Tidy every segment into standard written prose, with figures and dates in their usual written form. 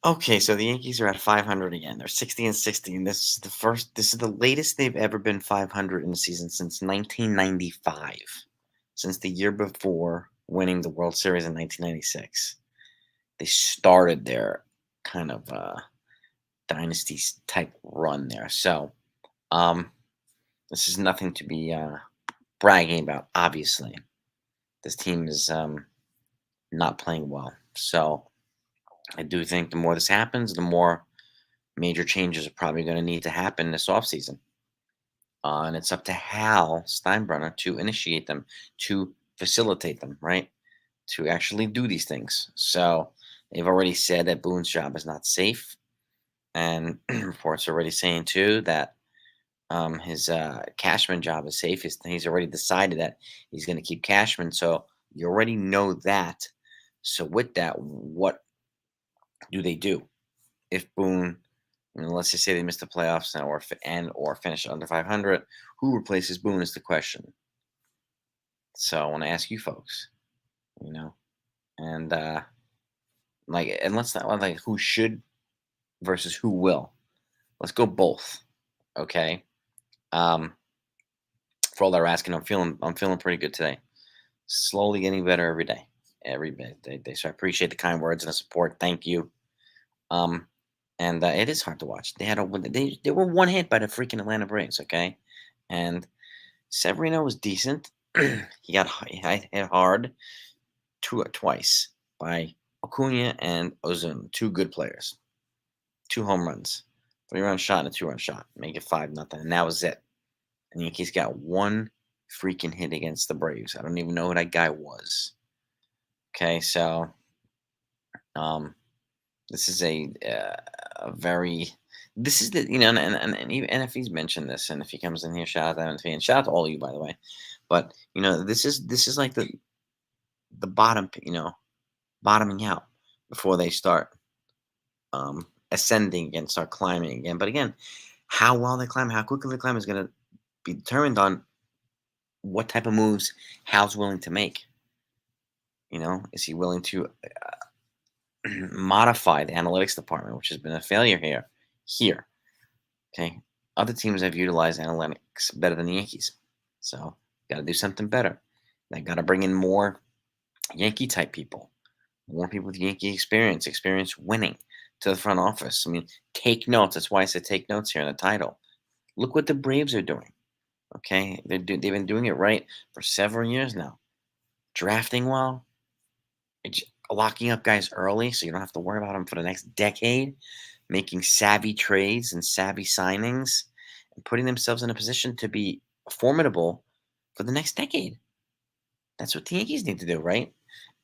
Okay, so the Yankees are at 500 again. They're 60 and 60, and this is the latest they've ever been 500 in a season since 1995, since the year before winning the World Series in 1996. They started their kind of dynasty type run there. So, um, this is nothing to be bragging about. Obviously, this team is not playing well. So, I do think the more this happens, the more major changes are probably going to need to happen this offseason. And it's up to Hal Steinbrenner to initiate them, to facilitate them, right? To actually do these things. So they've already said that Boone's job is not safe. And reports are already saying, too, that his Cashman job is safe. He's already decided that he's going to keep Cashman. So you already know that. So with that, what do they do? If Boone, let's just say they missed the playoffs or finish under 500, who replaces Boone is the question. So I want to ask you folks, you know, and and let's not like who should versus who will. Let's go both, okay? Um, for all that are asking, I'm feeling pretty good today. Slowly getting better every day. So I appreciate the kind words and the support. Thank you. Um, and it is hard to watch. They were one hit by the freaking Atlanta Braves, okay? And Severino was decent. He got hit hard twice by Acuna and Ozuna, two good players, two home runs, 3-run shot and a 2-run shot, make it 5-0, and that was it. And the Yankees got one freaking hit against the Braves. I don't even know who that guy was. Okay, so um, this is a very this is the and even and if he's mentioned this and if he comes in here, shout out to him and shout out to all of you by the way. But this is like the bottom, bottoming out before they start ascending again, start climbing again. But again, how well they climb, how quickly they climb is going to be determined on what type of moves Hal's willing to make. Is he willing to modify the analytics department, which has been a failure here? Okay. Other teams have utilized analytics better than the Yankees. So, got to do something better. They got to bring in more Yankee type people, more people with Yankee experience winning to the front office. I mean, take notes. That's why I said take notes here in the title. Look what the Braves are doing. Okay. They've been doing it right for several years now. Drafting well, locking up guys early so you don't have to worry about them for the next decade, making savvy trades and savvy signings, and putting themselves in a position to be formidable for the next decade. That's what the Yankees need to do, right?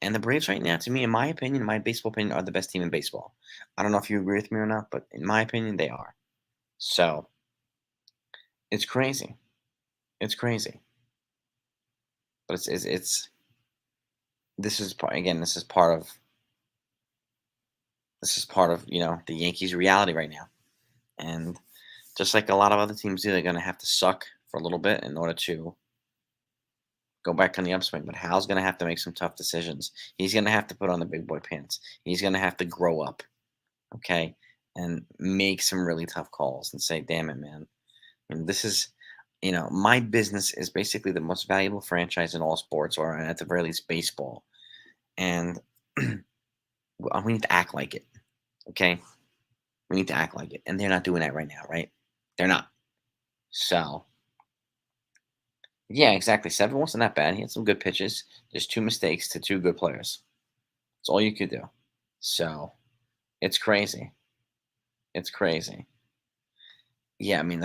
And the Braves right now, to me, in my opinion, my baseball opinion, are the best team in baseball. I don't know if you agree with me or not, but in my opinion, they are. So it's crazy. It's crazy. But it's this is part again. This is part of the Yankees' reality right now, and just like a lot of other teams do, they're going to have to suck for a little bit in order to go back on the upswing. But Hal's going to have to make some tough decisions. He's going to have to put on the big boy pants. He's going to have to grow up, okay, and make some really tough calls and say, "Damn it, man! And this is, my business is basically the most valuable franchise in all sports, or at the very least, baseball, and we need to act like it, okay? We need to act like it, and they're not doing that right now, right? They're not. So." Yeah, exactly. 7 wasn't that bad. He had some good pitches. There's 2 mistakes to 2 good players. That's all you could do. So, it's crazy. It's crazy. Yeah, I mean,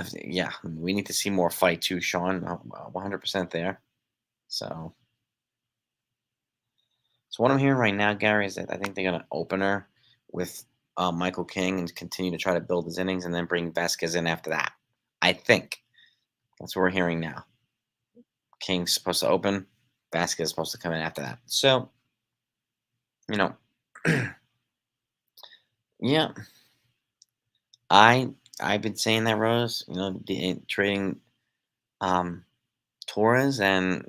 we need to see more fight too, Sean. 100% there. So, what I'm hearing right now, Gary, is that I think they're going to opener with Michael King and continue to try to build his innings and then bring Vasquez in after that. I think that's what we're hearing now. King's supposed to open. Vasquez is supposed to come in after that. So, you know, yeah, I I've been saying that Rose, trading um Torres and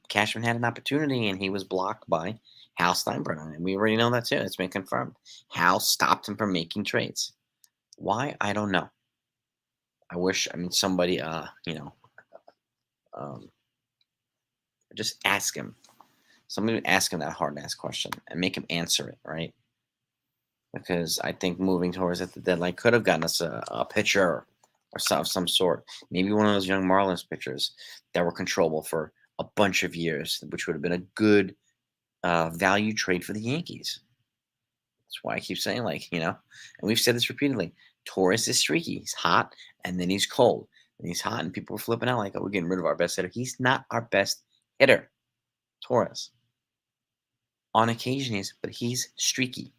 Cashman had an opportunity and he was blocked by Hal Steinbrenner, and we already know that too. It's been confirmed. Hal stopped him from making trades. Why? I don't know. I wish, I mean, somebody, um, just ask him. Somebody would ask him that hard ass question and make him answer it, right? Because I think moving Torres at the deadline could have gotten us a pitcher or of some sort. Maybe one of those young Marlins pitchers that were controllable for a bunch of years, which would have been a good value trade for the Yankees. That's why I keep saying, and we've said this repeatedly. Torres is streaky. He's hot, and then he's cold. And he's hot, and people are flipping out like, oh, we're getting rid of our best hitter. He's not our best hitter, Torres. On occasion, but he's streaky.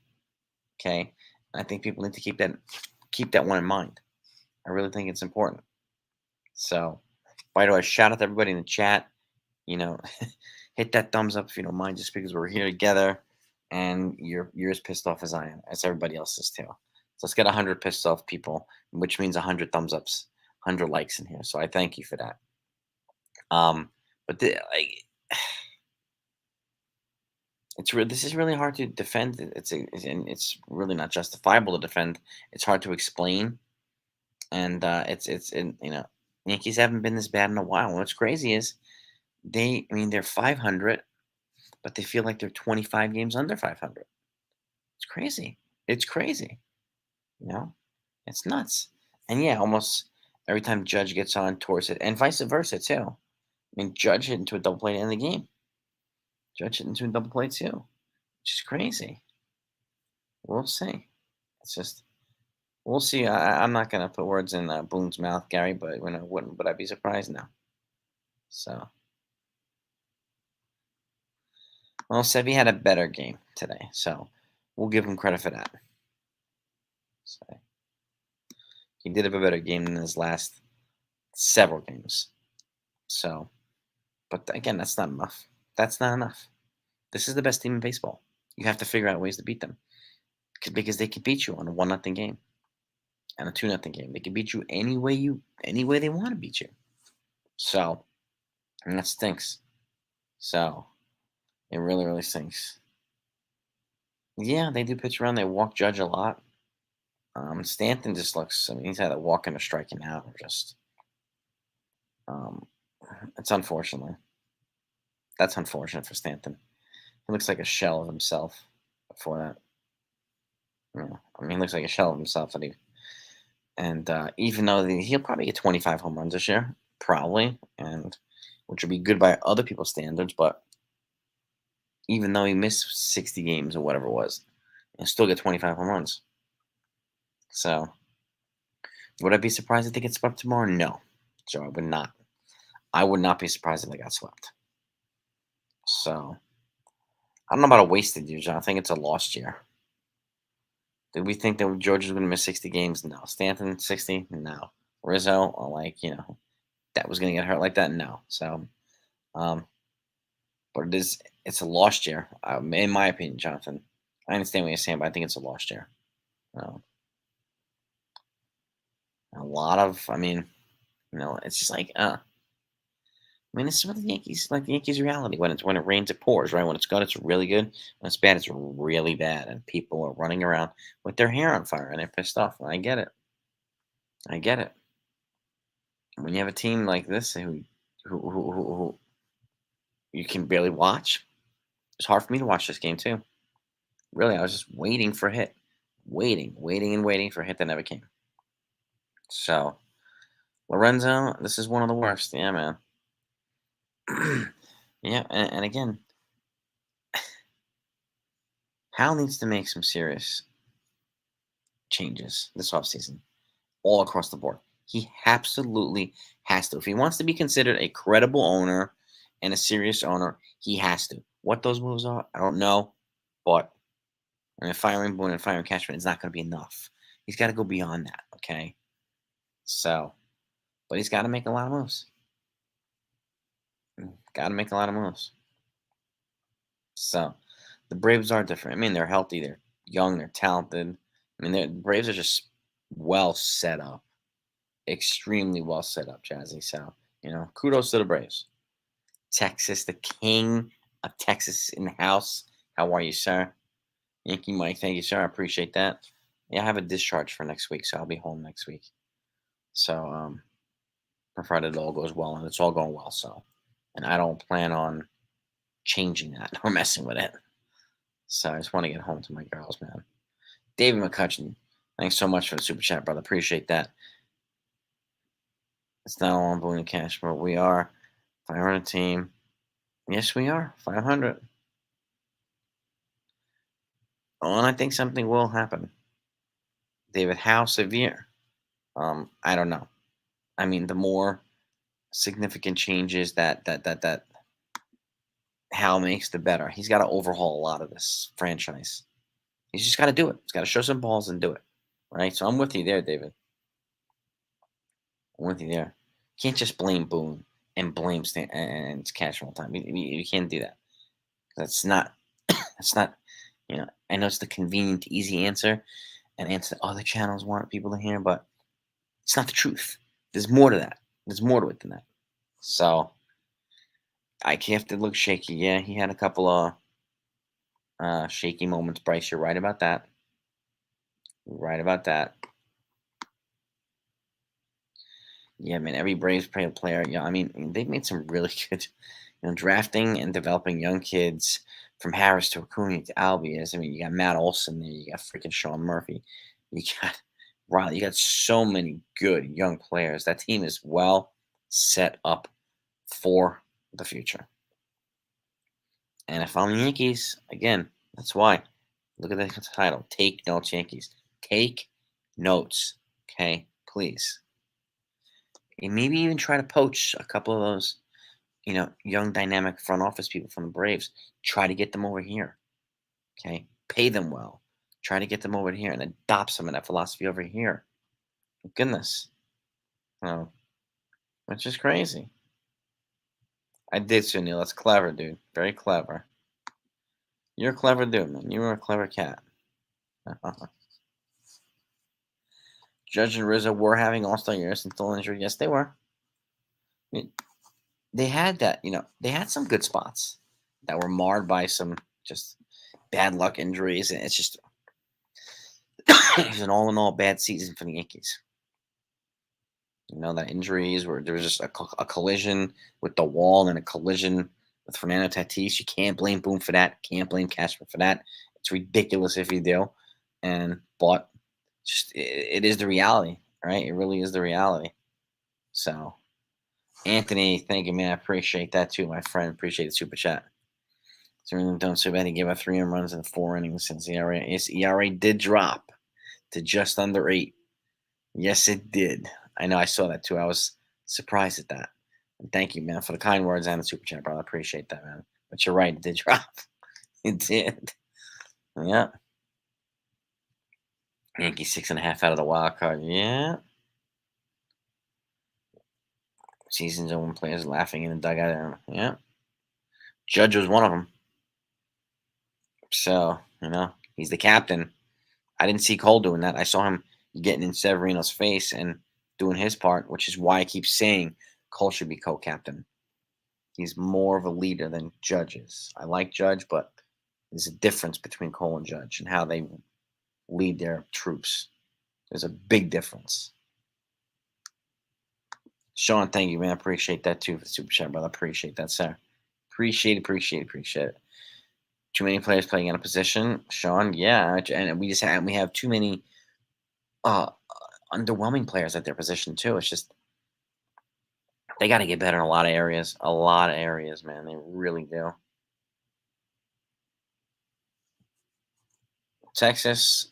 Okay, and I think people need to keep that one in mind. I really think it's important. So, by the way, shout out to everybody in the chat. You know, hit that thumbs up if you don't mind, just because we're here together, and you're as pissed off as I am, as everybody else is too. So let's get 100 pissed off people, which means 100 thumbs ups, 100 likes in here. So I thank you for that. But this is really hard to defend. It's really not justifiable to defend. It's hard to explain, and Yankees haven't been this bad in a while. What's crazy is they're 500, but they feel like they're 25 games under 500. It's crazy. It's crazy. It's nuts. And yeah, almost every time Judge gets on, Torres hit, and vice versa too. I mean, Judge hit into a double play at the end of the game. Judge hit into a double play too, which is crazy. We'll see. It's just we'll see. I'm not gonna put words in Boone's mouth, Gary, but would I be surprised? No. So, well, Sevy had a better game today, so we'll give him credit for that. So, he did have a better game than his last several games. So, but again, that's not enough. That's not enough. This is the best team in baseball. You have to figure out ways to beat them because they can beat you on a 1-0 game and a 2-0 game. They can beat you any way they want to beat you. So, and that stinks. So, it really, really stinks. Yeah, they do pitch around. They walk Judge a lot. Stanton just looks. I mean, he's had a walk and a striking out. Just, it's unfortunately. That's unfortunate for Stanton. He looks like a shell of himself before that. Yeah, I mean, he looks like a shell of himself. And even though he'll probably get 25 home runs this year, probably, and which would be good by other people's standards, but even though he missed 60 games or whatever it was, he'll still get 25 home runs. So, would I be surprised if they get swept tomorrow? No. So I would not. I would not be surprised if they got swept. So, I don't know about a wasted year, John. I think it's a lost year. Did we think that George was going to miss 60 games? No. Stanton, 60? No. Rizzo, that was going to get hurt like that? No. So, but it's a lost year, in my opinion, Jonathan. I understand what you're saying, but I think it's a lost year. A lot of, it's just this is what the Yankees, like the Yankees reality. When it rains, it pours, right? When it's good, it's really good. When it's bad, it's really bad. And people are running around with their hair on fire and they're pissed off. And I get it. I get it. When you have a team like this who you can barely watch, it's hard for me to watch this game too. Really, I was just waiting for a hit. Waiting for a hit that never came. So, Lorenzo, this is one of the worst. Yeah, man. Yeah, and again, Hal needs to make some serious changes this offseason, all across the board. He absolutely has to. If he wants to be considered a credible owner and a serious owner, he has to. What those moves are, I don't know, but firing Boone and firing Cashman is not going to be enough. He's got to go beyond that, okay? So, but he's got to make a lot of moves. Got to make a lot of moves. So, the Braves are different. I mean, they're healthy, they're young, they're talented. I mean, the Braves are just well set up, extremely well set up, Jazzy. So, kudos to the Braves. Texas, the king of Texas in the house. How are you, sir? Yankee Mike, thank you, sir. I appreciate that. Yeah, I have a discharge for next week, so I'll be home next week. So, provided it all goes well, and it's all going well. So, and I don't plan on changing that or messing with it. So I just want to get home to my girls, man. David McCutcheon, thanks so much for the super chat, brother. Appreciate that. It's not all on Boone and Cash, but we are 500 team. Yes, we are 500. Oh, and I think something will happen. David, how severe? I don't know. I mean, the more significant changes that Hal makes, the better. He's got to overhaul a lot of this franchise. He's just got to do it. He's got to show some balls and do it. Right? So I'm with you there, David. I'm with you there. Can't just blame Boone and blame Stan and Cash all the time. You can't do that. That's not. That's not. I know it's the convenient, easy answer, and answer other channels want people to hear, but it's not the truth. There's more to that. There's more to it than that. So I have to look shaky. Yeah, he had a couple of shaky moments. Bryce, you're right about that. You're right about that. Yeah, man. Every Braves player. Yeah, I mean, they've made some really good, drafting and developing young kids from Harris to Acuna to Albies. I mean, you got Matt Olson there. You got freaking Sean Murphy. You got Riley. You got so many good young players. That team is well set up for the future. And if I'm the Yankees, again, that's why. Look at the title. Take notes, Yankees. Take notes. Okay, please. And maybe even try to poach a couple of those, young dynamic front office people from the Braves. Try to get them over here. Okay. Pay them well. Try to get them over here and adopt some of that philosophy over here. Goodness. Oh, which is crazy. I did, Sunil. That's clever, dude. Very clever. You're a clever dude, man. You were a clever cat. Judge and Rizzo were having all-star years until injury. Yes, they were. I mean, they had that, they had some good spots that were marred by some just bad luck injuries. And it's just, it was an all in all bad season for the Yankees. That injuries where there was just a collision with the wall and a collision with Fernando Tatis. You can't blame Boone for that. Can't blame Cashman for that. It's ridiculous if you do. But just it is the reality, right? It really is the reality. So, Anthony, thank you, man. I appreciate that too, my friend. Appreciate the super chat. Certainly don't so bad. He gave up 3 home runs in 4 innings since his ERA did drop to just under 8. Yes, it did. I know. I saw that too. I was surprised at that. And thank you, man, for the kind words and the super chat, brother. I appreciate that, man. But you're right. It did drop. It did. Yeah. Yankees 6.5 out of the wild card. Yeah. Season's own players laughing in the dugout. Yeah. Judge was one of them. So, he's the captain. I didn't see Cole doing that. I saw him getting in Severino's face and doing his part, which is why I keep saying Cole should be co-captain. He's more of a leader than Judge is. I like Judge, but there's a difference between Cole and Judge and how they lead their troops. There's a big difference. Sean, thank you, man. I appreciate that too for the super chat, brother. Appreciate that, sir. Appreciate it. Too many players playing in a position, Sean. Yeah, and we have too many underwhelming players at their position too. It's just they got to get better in a lot of areas. A lot of areas, man. They really do. Texas,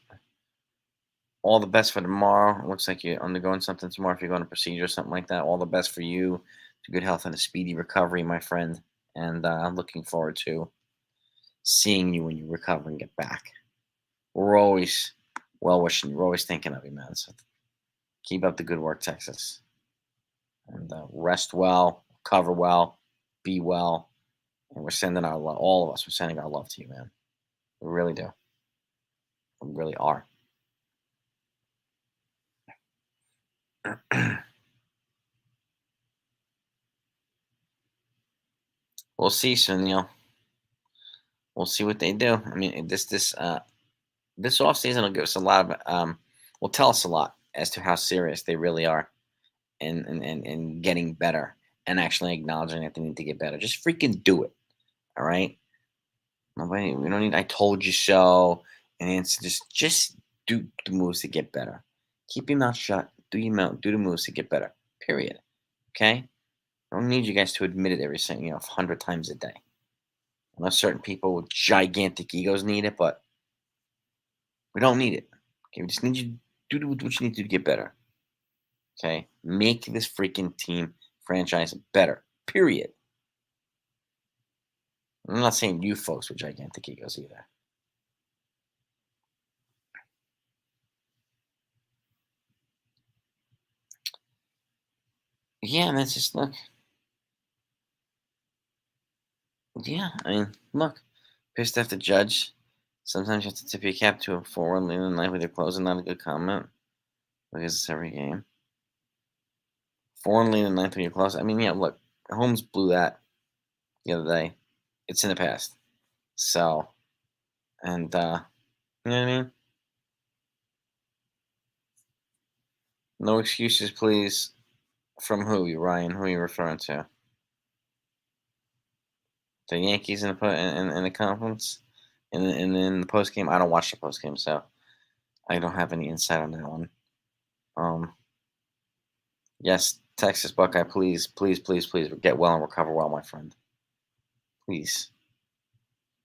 all the best for tomorrow. It looks like you're undergoing something tomorrow. If you're going to procedure or something like that, all the best for you. To good health and a speedy recovery, my friend. And I'm looking forward to seeing you when you recover and get back. We're always well wishing you. We're always thinking of you, man. So keep up the good work, Texas. And rest well, cover well, be well. And we're sending our love, all of us, we're sending our love to you, man. We really do. We really are. We'll see soon, We'll see what they do. I mean, this offseason will give us a lot of will tell us a lot as to how serious they really are in getting better and actually acknowledging that they need to get better. Just freaking do it. All right. Nobody, we don't need I told you so. And it's just do the moves to get better. Keep your mouth shut. Do the moves to get better. Period. Okay? I don't need you guys to admit it every single, 100 times a day. I know certain people with gigantic egos need it, but we don't need it. Okay, we just need you to do what you need to get better. Okay? Make this freaking team franchise better. Period. I'm not saying you folks with gigantic egos either. Yeah, and that's just look. Yeah, I mean, look. Pissed off the judge. Sometimes you have to tip your cap to a forward lean in life with your closing. Not a good comment because it's every game. Four and lean in ninth when you're close. I mean, yeah, look, Holmes blew that the other day. It's in the past. So, and you know what I mean? No excuses, please. From who, you Ryan? Who are you referring to? The Yankees in in the conference, and in the post game. I don't watch the post game, so I don't have any insight on that one. Um, yes, Texas Buckeye, please, please, please, please get well and recover well, my friend. Please.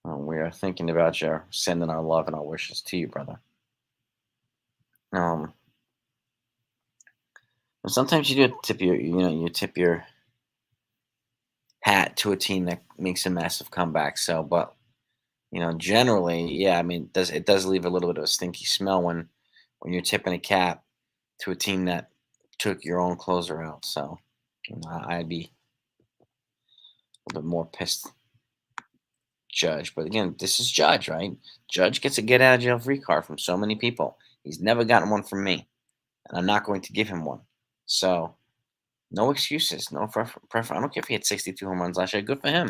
We are thinking about you, sending our love and our wishes to you, brother. Um, Sometimes you do tip you tip your hat to a team that makes a massive comeback. So, but generally, yeah, I mean, it does leave a little bit of a stinky smell when you're tipping a cap to a team that took your own closer out. So, I'd be a little bit more pissed, Judge. But again, this is Judge, right? Judge gets a get out of jail free card from so many people. He's never gotten one from me, and I'm not going to give him one. So, no excuses. No prefer. I don't care if he had 62 home runs last year. Good for him.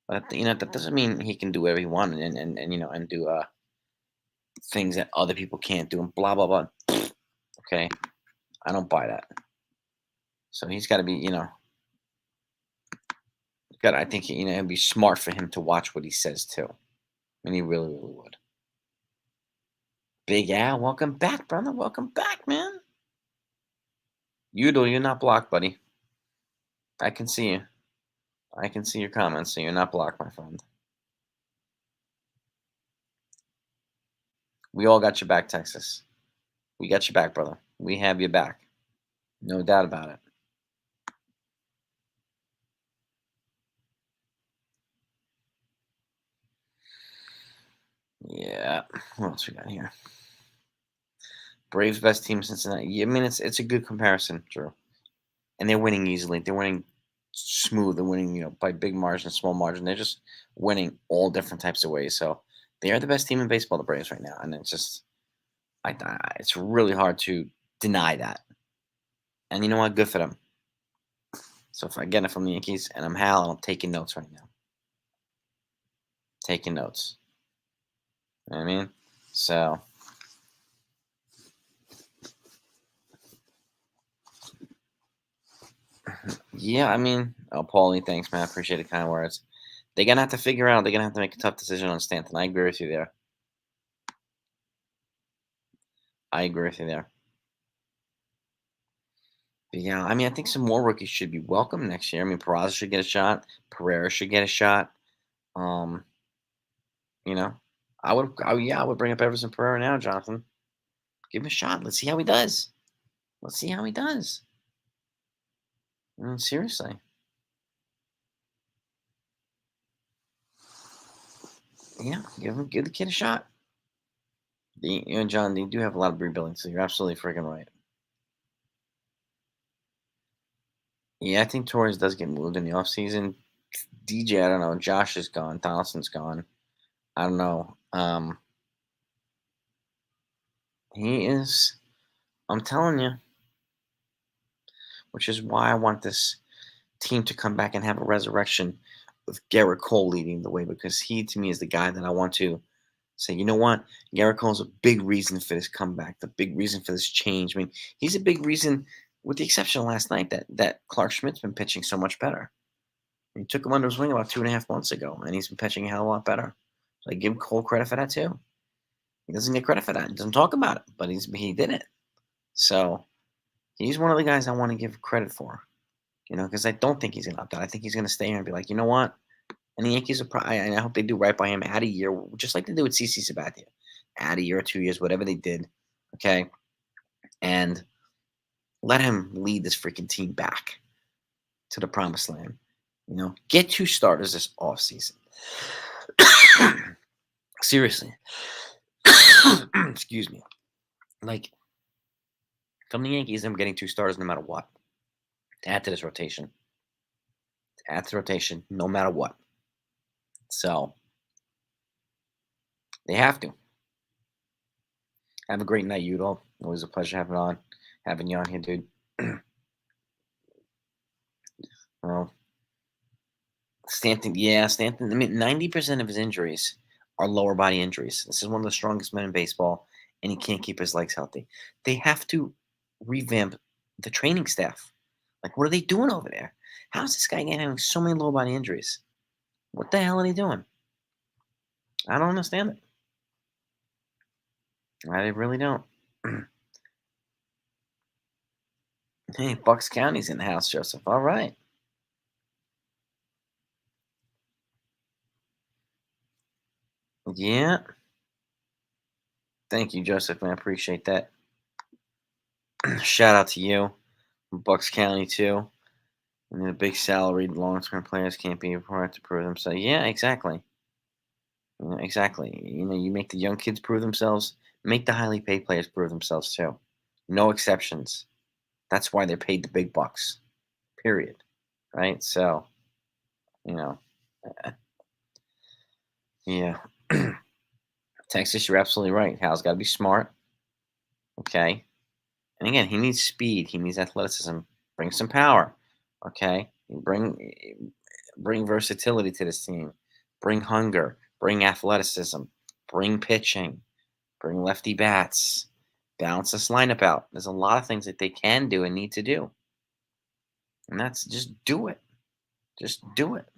But that doesn't mean he can do whatever he wants and do things that other people can't do and blah blah blah. Okay, I don't buy that. So he's got to be got. I think it'd be smart for him to watch what he says too, and he really really would. Big Al, welcome back, brother. Welcome back, man. You're not blocked, buddy. I can see you. I can see your comments, so you're not blocked, my friend. We all got your back, Texas. We got your back, brother. We have your back. No doubt about it. Yeah. What else we got here? Braves best team since Cincinnati. Yeah, I mean, it's a good comparison, Drew. And they're winning easily. They're winning smooth. They're winning, by big margin, small margin. They're just winning all different types of ways. So they are the best team in baseball, the Braves, right now. And it's just, it's really hard to deny that. And you know what? Good for them. So if I get it from the Yankees, and I'm Hal, and I'm taking notes right now. Taking notes. You know what I mean? So. Yeah, I mean, oh, Paulie, thanks, man. I appreciate the kind words. They're gonna have to figure out. They're gonna have to make a tough decision on Stanton. I agree with you there. I agree with you there. But yeah, I mean, I think some more rookies should be welcome next year. I mean, Peraza should get a shot. Pereira should get a shot. Um, you know, I would bring up Everson Pereira now, Jonathan. Give him a shot. Let's see how he does. Let's see how he does. I mean, seriously. Yeah, give the kid a shot. John, you do have a lot of rebuilding, so you're absolutely freaking right. Yeah, I think Torres does get moved in the offseason. DJ, I don't know. Josh is gone. Donaldson's gone. I don't know. He is. I'm telling you, which is why I want this team to come back and have a resurrection with Gerrit Cole leading the way, because he, to me, is the guy that I want to say, you know what? Gerrit Cole's a big reason for this comeback, the big reason for this change. I mean, he's a big reason, with the exception of last night, that Clark Schmidt's been pitching so much better. He took him under his wing about 2.5 months ago, and he's been pitching a hell of a lot better. So I give Cole credit for that too. He doesn't get credit for that. He doesn't talk about it, but he did it. So he's one of the guys I want to give credit for, because I don't think he's going to opt out. I think he's going to stay here and be like, you know what? And the Yankees are probably, and I hope they do right by him, add a year, just like they did with CC Sabathia. Add a year or 2 years, whatever they did, okay? And let him lead this freaking team back to the promised land. Get 2 starters this offseason. Seriously. Excuse me. Like, from the Yankees, I'm getting 2 starters no matter what. To add to this rotation. No matter what. So, they have to. Have a great night, Udall. Always a pleasure having you on here, dude. Well, Stanton. I mean, 90% of his injuries are lower body injuries. This is one of the strongest men in baseball, and he can't keep his legs healthy. They have to revamp the training staff. Like, what are they doing over there? How is this guy having so many lower body injuries? What the hell are they doing? I don't understand it. I really don't. Hey, Bucks County's in the house, Joseph. All right. Yeah. Thank you, Joseph, man. I appreciate that. Shout out to you. Bucks County, too. The big salaried long-term players can't be required to prove themselves. Yeah, exactly. Exactly. You make the young kids prove themselves. Make the highly paid players prove themselves, too. No exceptions. That's why they're paid the big bucks. Period. Right? So, you know, yeah. Texas, you're absolutely right. Hal's got to be smart. Okay. And again, he needs speed. He needs athleticism. Bring some power. Okay. Bring versatility to this team. Bring hunger. Bring athleticism. Bring pitching. Bring lefty bats. Balance this lineup out. There's a lot of things that they can do and need to do. And that's just do it. Just do it.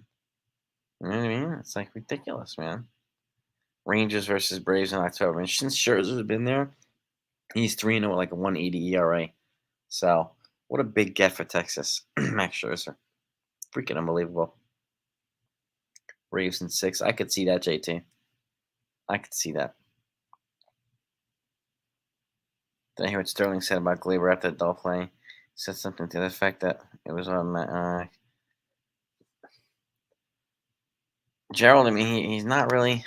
You know what I mean? It's like ridiculous, man. Rangers versus Braves in October. And since Scherzer's been there, he's 3-0 with like a 180 ERA. So, what a big get for Texas. Max Scherzer. Freaking unbelievable. Braves in 6. I could see that, JT. I could see that. Did I hear what Sterling said about Glaber after the double play? He said something to the effect that it was on Gerald. I mean, he's not really.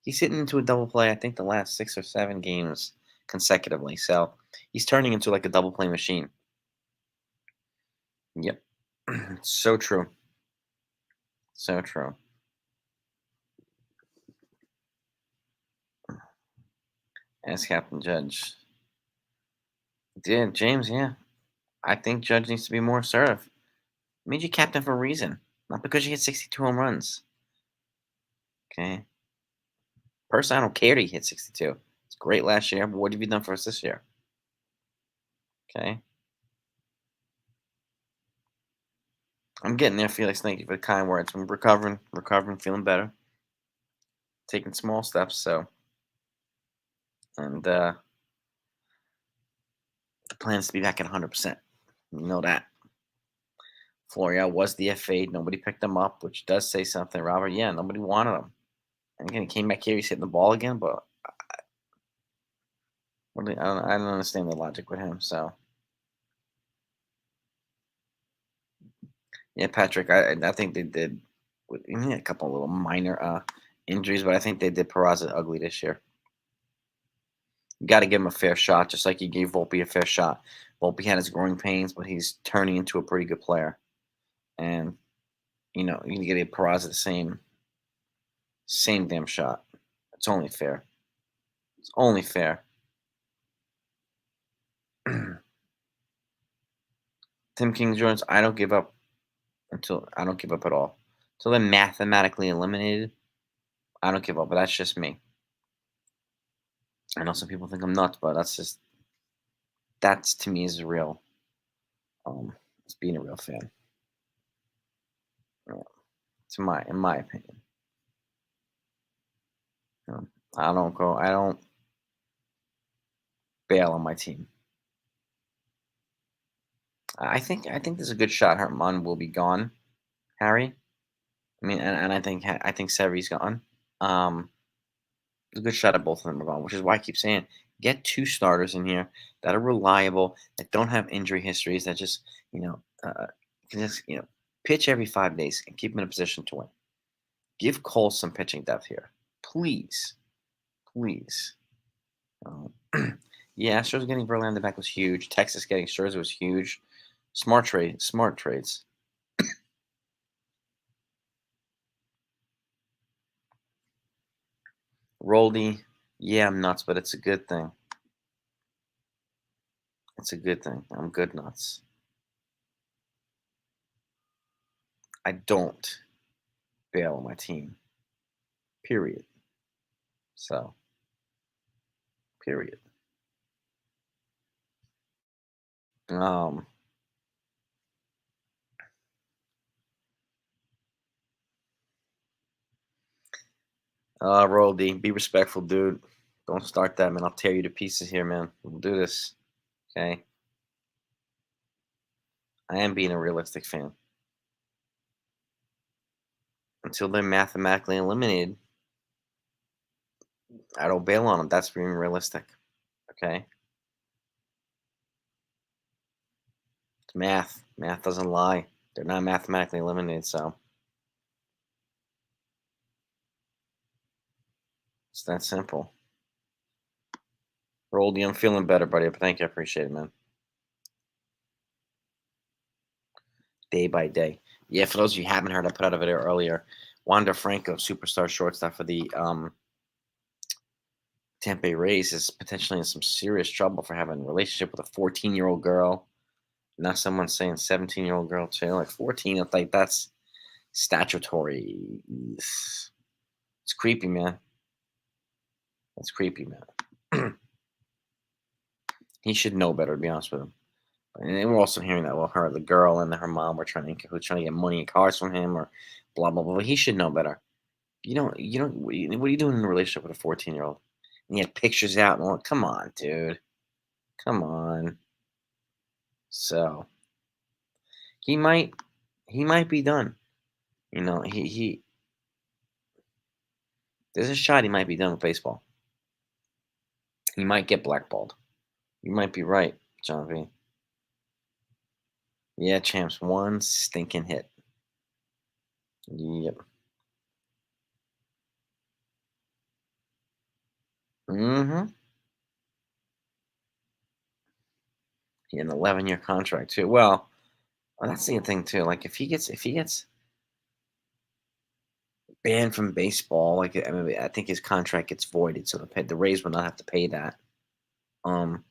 He's hitting into a double play, I think, the last 6 or 7 games consecutively. So he's turning into like a double play machine. Yep. So true. So true. As Captain Judge. Yeah, James, yeah. I think Judge needs to be more assertive. Made you captain for a reason, not because you hit 62 home runs. Okay. Personally, I don't care that he hit 62. It's great last year, but what have you done for us this year? Okay. I'm getting there, Felix. Thank you for the kind words. I'm recovering, feeling better. Taking small steps, so. And the plan is to be back at 100%. You know that. Florial was the FA. Nobody picked him up, which does say something, Robert. Yeah, nobody wanted him. And again, he came back here. He's hitting the ball again, but I don't understand the logic with him. So, yeah, Patrick, I think they did a couple of little minor injuries, but I think they did Peraza ugly this year. You got to give him a fair shot, just like you gave Volpe a fair shot. Volpe had his growing pains, but he's turning into a pretty good player. And, you can get a Peraza the same damn shot. It's only fair. It's only fair. Tim King Jones, I don't give up Until I don't give up at all. Until they're mathematically eliminated, I don't give up. But that's just me. I know some people think I'm nuts, but that's to me is real. It's being a real fan. Yeah, it's in my opinion. Um, I don't bail on my team. I think there's a good shot Hartman will be gone, Harry. I mean, and I think Seri's gone. Um, there's a good shot at both of them are gone, which is why I keep saying get two starters in here that are reliable, that don't have injury histories, that just can just pitch every 5 days and keep them in a position to win. Give Cole some pitching depth here, please, please. Um, yeah, Astros getting Verlander back was huge. Texas getting Scherzer was huge. Smart trades. Roldy, yeah, I'm nuts, but it's a good thing. It's a good thing. I'm good nuts. I don't bail on my team. Period. So, period. Um, Roldy, be respectful, dude. Don't start that, man. I'll tear you to pieces here, man. We'll do this. Okay. I am being a realistic fan. Until they're mathematically eliminated, I don't bail on them. That's being realistic. Okay. It's math. Math doesn't lie. They're not mathematically eliminated, so it's that simple. Roldy, I'm feeling better, buddy. But thank you. I appreciate it, man. Day by day. Yeah, for those of you who haven't heard, I put out a video earlier. Wander Franco, superstar shortstop for the Tampa Bay Rays, is potentially in some serious trouble for having a relationship with a 14-year-old girl. Now someone's saying 17-year-old girl too. Like 14, it's like that's statutory. It's creepy, man. That's creepy, man. He should know better, to be honest with him. And then we're also hearing that, well, the girl and her mom were who's trying to get money and cars from him, or blah blah blah. He should know better. You don't. What are you doing in a relationship with a 14-year-old? And he had pictures out, and all. Come on, dude. Come on. So he might, he might be done. He there's a shot he might be done with baseball. He might get blackballed. You might be right, John V. Yeah, champs, one stinking hit. Yep. Mm-hmm. An 11-year contract too. Well, that's the thing too. Like if he gets banned from baseball, like I mean, I think his contract gets voided, so the Rays will not have to pay that. Um,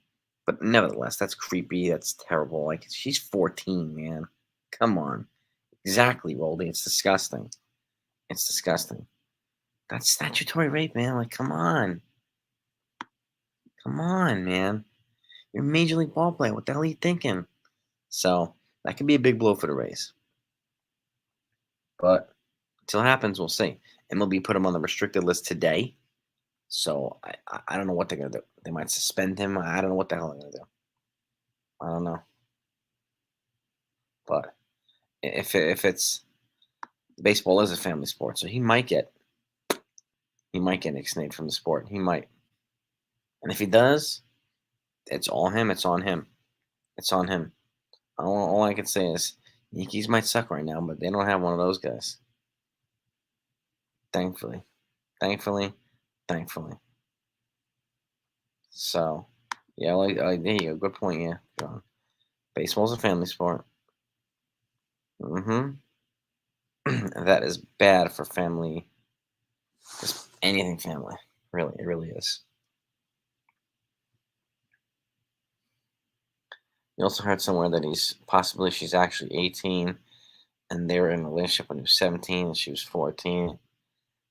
but nevertheless, that's creepy. That's terrible. Like she's 14, man. Come on. Exactly, Roldy. It's disgusting. It's disgusting. That's statutory rape, man. Like, come on. Come on, man. You're a major league ball player. What the hell are you thinking? So that could be a big blow for the Rays. But until it happens, we'll see. MLB put him on the restricted list today. So I don't know what they're gonna do. They might suspend him. I don't know what the hell they're gonna do. I don't know. But if it's baseball is a family sport, so he might get ixnayed from the sport. He might. And if he does, it's all him. It's on him. It's on him. All I can say is Yankees might suck right now, but they don't have one of those guys. Thankfully. Thankfully. Thankfully. So, yeah, there you go. Good point, yeah, John. Baseball's a family sport. Mm-hmm. That is bad for family. Just anything family. Really, it really is. You also heard somewhere that she's actually 18, and they were in a relationship when he was 17 and she was 14.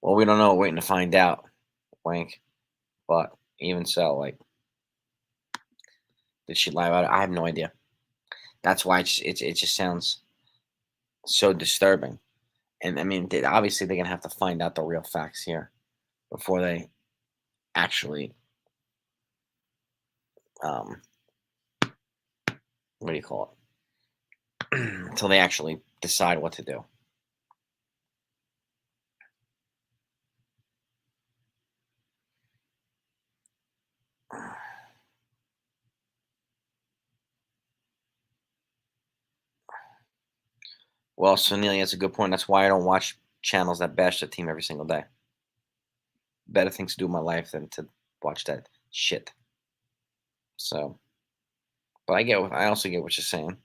Well, we don't know. We're waiting to find out. Wank. But even so, like, did she lie about it? I have no idea. That's why it just sounds so disturbing. And I mean, obviously they're gonna have to find out the real facts here before they actually, um, what do you call it? Until they actually decide what to do. Well, so Neil, that's a good point. That's why I don't watch channels that bash the team every single day. Better things to do in my life than to watch that shit. So, but I also get what you're saying.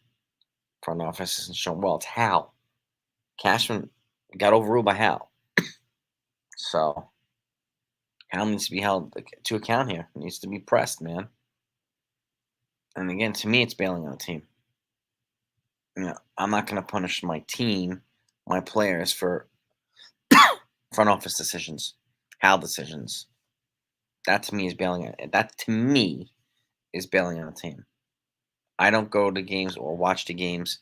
Front office isn't showing well. It's Hal. Cashman got overruled by Hal. So Hal needs to be held to account here. He needs to be pressed, man. And again, to me, it's bailing on the team. I'm not going to punish my team, my players for front office decisions, Hal decisions. That to me is bailing. That to me is bailing on a team. I don't go to games or watch the games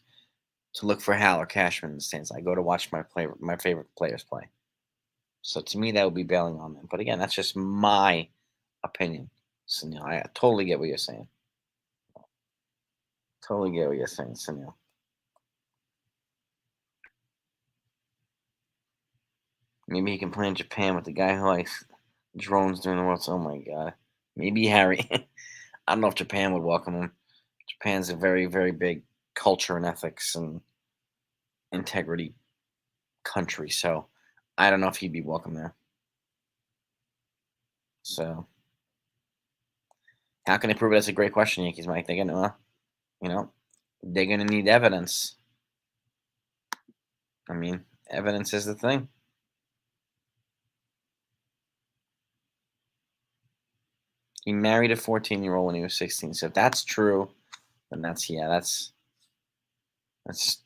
to look for Hal or Cashman in the stands. I go to watch my favorite players play. So to me, that would be bailing on them. But again, that's just my opinion. Sunil, I totally get what you're saying. Totally get what you're saying, Sunil. Maybe he can play in Japan with the guy who likes drones during the World. Oh my god. Maybe Harry. I don't know if Japan would welcome him. Japan's a very, very big culture and ethics and integrity country, so I don't know if he'd be welcome there. So how can they prove it? That's a great question, Yankees, Mike. They're gonna, they're gonna need evidence. I mean, evidence is the thing. He married a 14-year-old when he was 16. So if that's true, then that's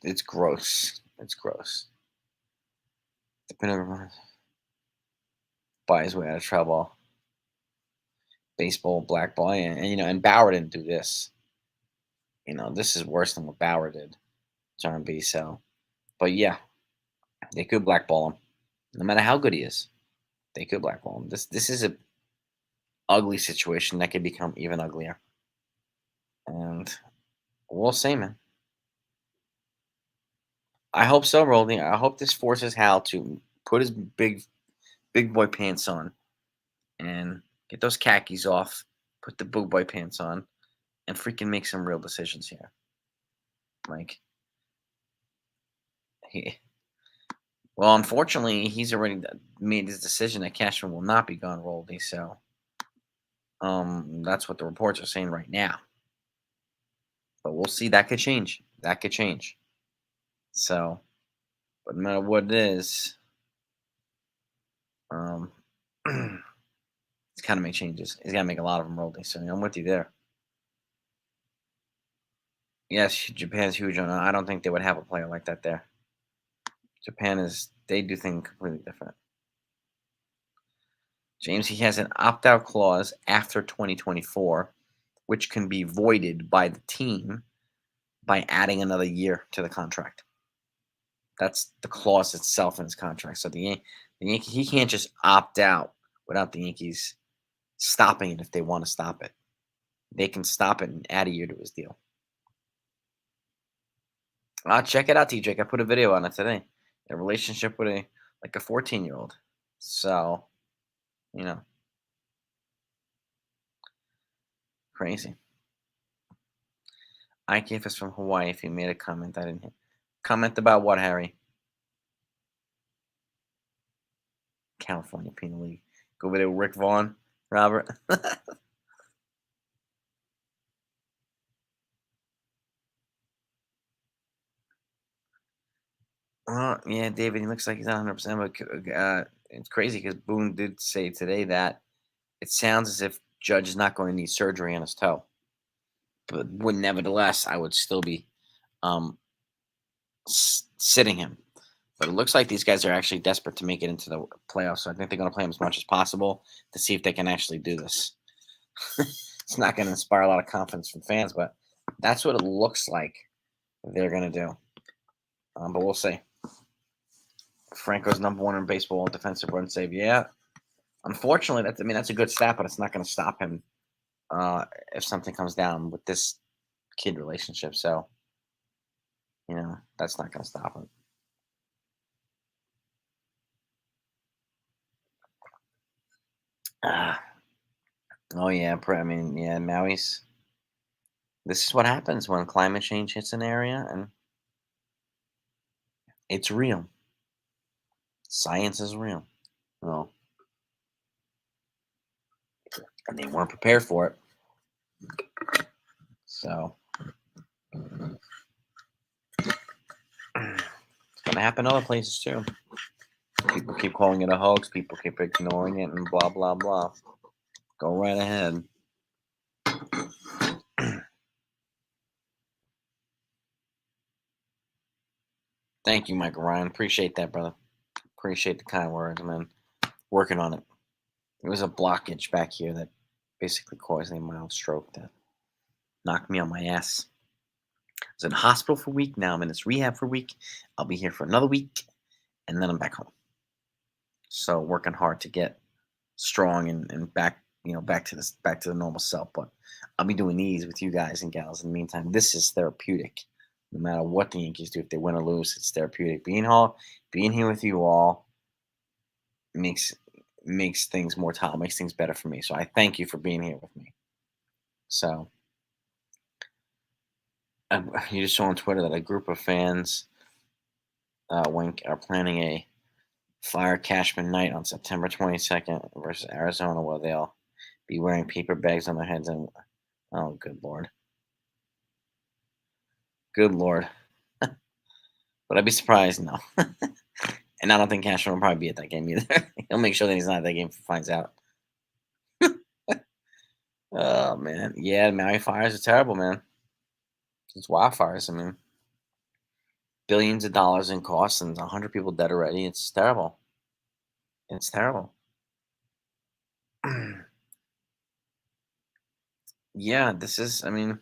it's gross. It's gross. Depending on buy his way out of trouble. Baseball, black boy, and Bauer didn't do this. This is worse than what Bauer did, John B. So, but yeah, they could blackball him, no matter how good he is. They could blackball him. This is a ugly situation that could become even uglier, and we'll see, man. I hope so, Rolling. I hope this forces Hal to put his big boy pants on and get those khakis off, put the big boy pants on, and freaking make some real decisions here. Like he, well, unfortunately, he's already made his decision that Cashman will not be gone, Roldy. So, that's what the reports are saying right now. But we'll see. That could change. That could change. So, but no matter what it is, um, it's got to make changes. He's got to make a lot of them, Roldy. So I'm with you there. Yes, Japan's huge on. I don't think they would have a player like that there. Japan they do things completely different. James, he has an opt-out clause after 2024, which can be voided by the team by adding another year to the contract. That's the clause itself in his contract. So the Yankee, he can't just opt out without the Yankees stopping it if they want to stop it. They can stop it and add a year to his deal. Check it out, TJ. I put a video on it today. A relationship with a 14-year-old. So, you know, crazy. IKF is from Hawaii. If you made a comment, I didn't hear. Comment about what, Harry? California Penal League. Go over there with Rick Vaughn, Robert. Yeah, David, he looks like he's not 100%, but it's crazy because Boone did say today that it sounds as if Judge is not going to need surgery on his toe. But nevertheless, I would still be sitting him. But it looks like these guys are actually desperate to make it into the playoffs. So I think they're going to play him as much as possible to see if they can actually do this. It's not going to inspire a lot of confidence from fans, but that's what it looks like they're going to do. But we'll see. Franco's number one in baseball defensive run save. Yeah, unfortunately, that's a good stat, but it's not going to stop him if something comes down with this kid relationship. So, that's not going to stop him. Oh yeah, Maui's. This is what happens when climate change hits an area, and it's real. Science is real. Well, and they weren't prepared for it. So it's gonna happen other places too. People keep calling it a hoax. People keep ignoring it, and blah blah blah. Go right ahead. Thank you, Michael Ryan. Appreciate that, brother. Appreciate the kind words, man. Working on it. It was a blockage back here that basically caused a mild stroke that knocked me on my ass. I was in the hospital for a week. Now I'm in this rehab for a week. I'll be here for another week, and then I'm back home. So working hard to get strong and back, back to the normal self. But I'll be doing these with you guys and gals in the meantime. This is therapeutic. No matter what the Yankees do, if they win or lose, it's therapeutic. Being here with you all makes things more tolerable, makes things better for me. So I thank you for being here with me. So you just saw on Twitter that a group of fans are planning a Fire Cashman night on September 22nd versus Arizona, where they'll be wearing paper bags on their heads. And oh, good lord, good lord. But I'd be surprised, no. And I don't think Cashman will probably be at that game either. He'll make sure that he's not at that game if he finds out. Oh man, yeah, Maui fires are terrible, man. It's wildfires. I mean, billions of dollars in costs and 100 people dead already. It's terrible. It's terrible. Yeah, this is. I mean,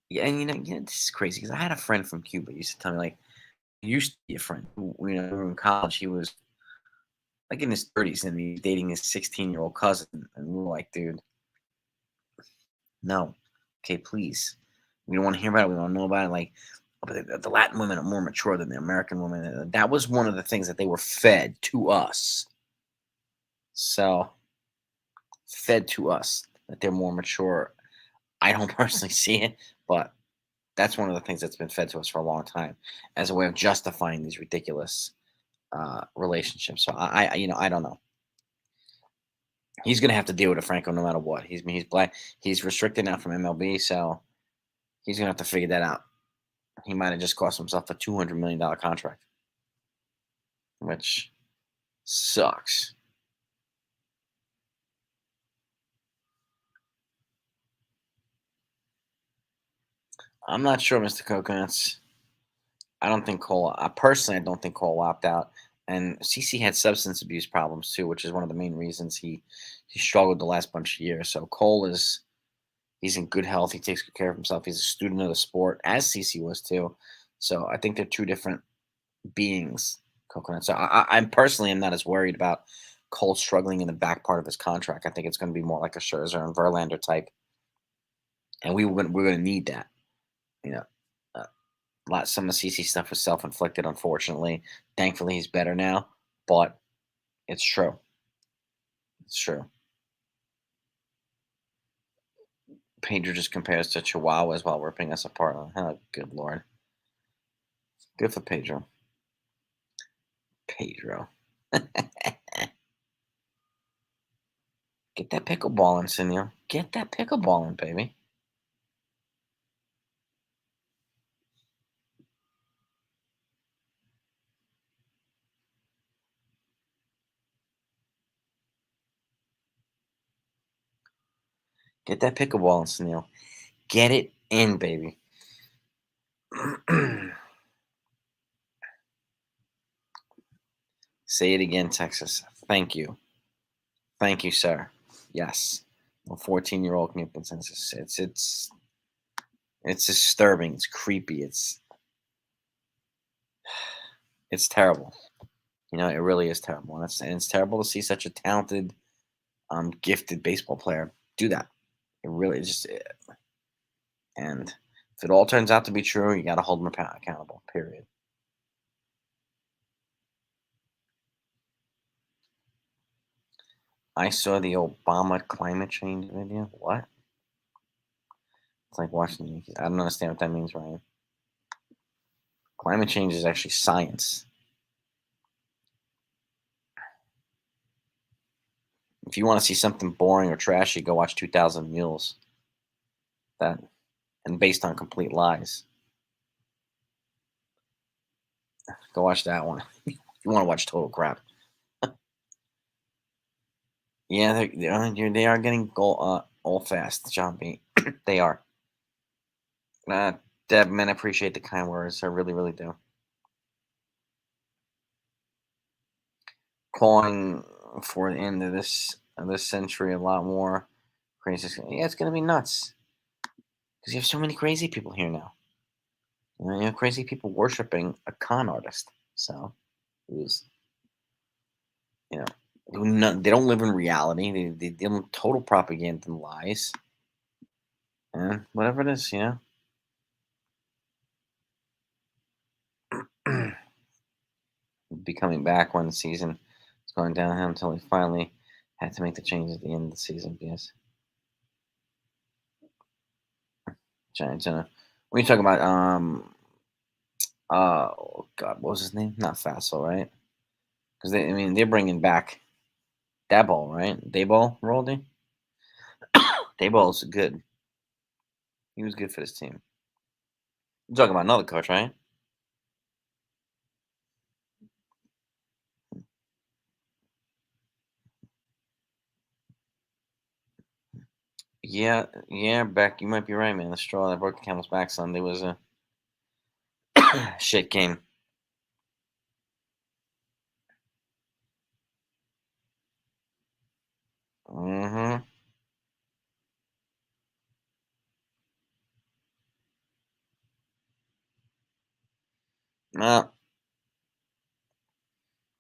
yeah, and this is crazy because I had a friend from Cuba used to tell me like, used to be a friend. We were in college. He was like in his 30s and he's dating his 16-year-old cousin, and we were like, dude, no, okay, please. We don't want to hear about it. We don't know about it. Like, but the Latin women are more mature than the American women. That was one of the things that they were fed to us. So, fed to us that they're more mature. I don't personally see it, but that's one of the things that's been fed to us for a long time as a way of justifying these ridiculous relationships. So I don't know. He's gonna have to deal with it, Franco, no matter what. He's black. He's restricted now from MLB, so he's gonna have to figure that out. He might have just cost himself a $200 million contract, which sucks. I'm not sure, Mr. Coconuts. I don't think Cole. Personally, I don't think Cole opted out. And CC had substance abuse problems too, which is one of the main reasons he struggled the last bunch of years. So Cole he's in good health. He takes good care of himself. He's a student of the sport, as CC was too. So I think they're two different beings. Coconut. So I'm personally am not as worried about Cole struggling in the back part of his contract. I think it's going to be more like a Scherzer and Verlander type, and we're going to need that. You know, some of CC stuff was self inflicted, unfortunately. Thankfully, he's better now, but it's true. It's true. Pedro just compares to Chihuahuas while ripping us apart. Oh, good lord. Good for Pedro. Pedro. Get that pickleball in, Senor. Get that pickleball in, baby. Get that pickleball in, Senor. Get it in, baby. Say it again, Texas. Thank you. Thank you, sir. Yes. A 14-year-old can get consensus. It's disturbing. It's creepy. It's terrible. It really is terrible. And it's terrible to see such a talented, gifted baseball player do that. It really just and if it all turns out to be true, you got to hold them accountable. Period. I saw the Obama climate change video. What? It's like watching the Yankees. I don't understand what that means, Ryan. Climate change is actually science. If you want to see something boring or trashy, go watch 2000 Mules. That and based on complete lies. Go watch that one. If you want to watch total crap. Yeah, they are getting old fast, John B. They are. Deb, man, I appreciate the kind words. I really, really do. Calling for the end of this century a lot more crazy. Yeah, it's gonna be nuts because you have so many crazy people here now. Crazy people worshiping a con artist. So, who's you know, they don't live in reality. They deal in total propaganda and lies. And whatever it is, be coming back when the season is going downhill until he finally had to make the change at the end of the season. Yes. Giants. When you talk about oh God, what was his name? Not Fassel, right? Because they're bringing back Dayball, right? Dayball, Roldy. Dayball's good. He was good for this team. You're talking about another coach, right? Yeah, yeah, Beck, you might be right, man. The straw that broke the camel's back Sunday was a shit game. Mm-hmm. Well,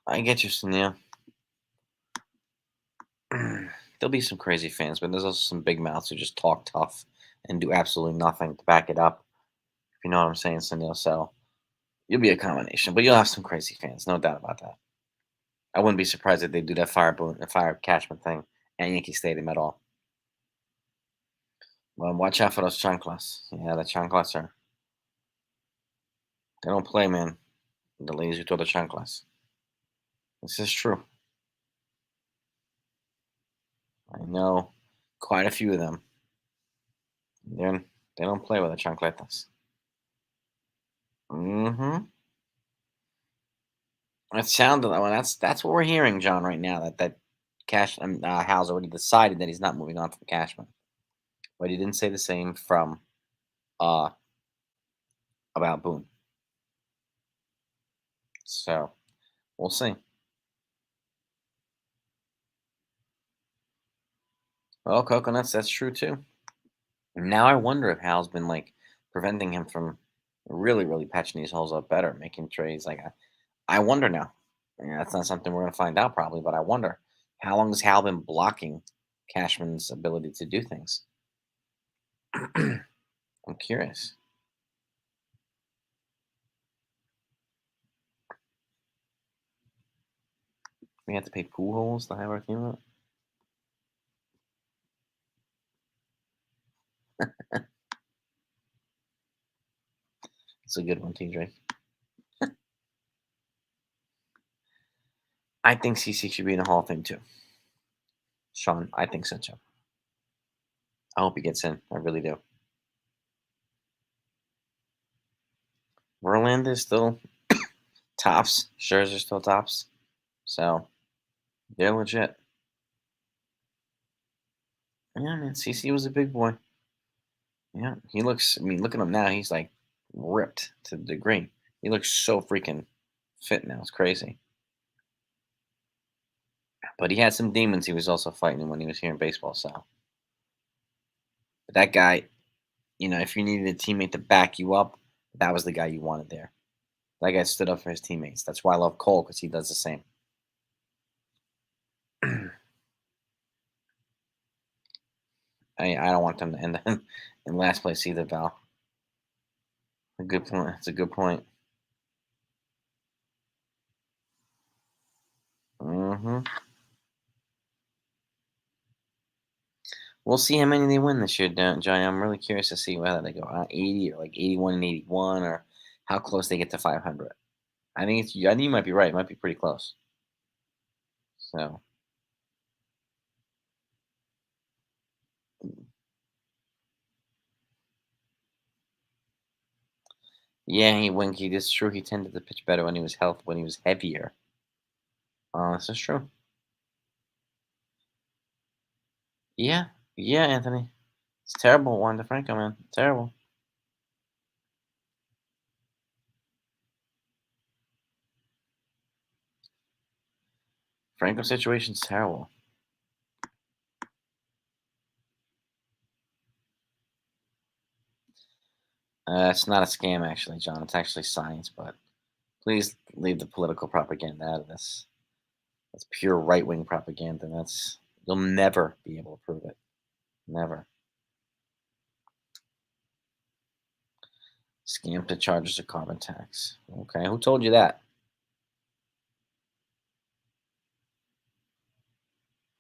I get you, Sunil. There'll be some crazy fans, but there's also some big mouths who just talk tough and do absolutely nothing to back it up. If you know what I'm saying, Sunil. So you'll be a combination, but you'll have some crazy fans, no doubt about that. I wouldn't be surprised if they do that fire Cashman thing at Yankee Stadium at all. Well, watch out for those chanclas. Yeah, the chanclas they don't play, man. The ladies who throw the chanclas. This is true. I know quite a few of them. They're, they don't play with the chancletas. Mm-hmm. It sounded well. That's what we're hearing, John, right now. That Cash Hal's already decided that he's not moving on from Cashman, but he didn't say the same from uh about Boone. So we'll see. Well, coconuts, that's true too. Now I wonder if Hal's been like preventing him from really, really patching these holes up better, making trades. Like I wonder now. Yeah, that's not something we're gonna find out probably, but I wonder how long has Hal been blocking Cashman's ability to do things? I'm curious. We have to pay pool holes to have our team up. It's a good one, TJ. I think CC should be in the Hall of Fame too. Sean, I think so too. I hope he gets in. I really do. Verlander is still tops. Scherzer still tops. So they're legit. Yeah, man. CC was a big boy. Yeah, he looks. I mean, look at him now. He's like ripped to the degree. He looks so freaking fit now. It's crazy. But he had some demons he was also fighting when he was here in baseball. So but that guy, if you needed a teammate to back you up, that was the guy you wanted there. That guy stood up for his teammates. That's why I love Cole because he does the same. I don't want them to end in last place either, Val. A good point. That's a good point. Hmm. We'll see how many they win this year, Johnny. I'm really curious to see whether they go 80 or like 81 and 81 or how close they get to 500. I think you might be right. It might be pretty close. So yeah, Winky. It's true. He tended to pitch better when he was when he was heavier. This is true. Yeah, yeah, Anthony. It's terrible, Juan Franco, man. Terrible. Franco's situation's terrible. It's not a scam, actually, John. It's actually science, but please leave the political propaganda out of this. That's pure right wing propaganda. You'll never be able to prove it. Never. Scam to charges of carbon tax. Okay, who told you that?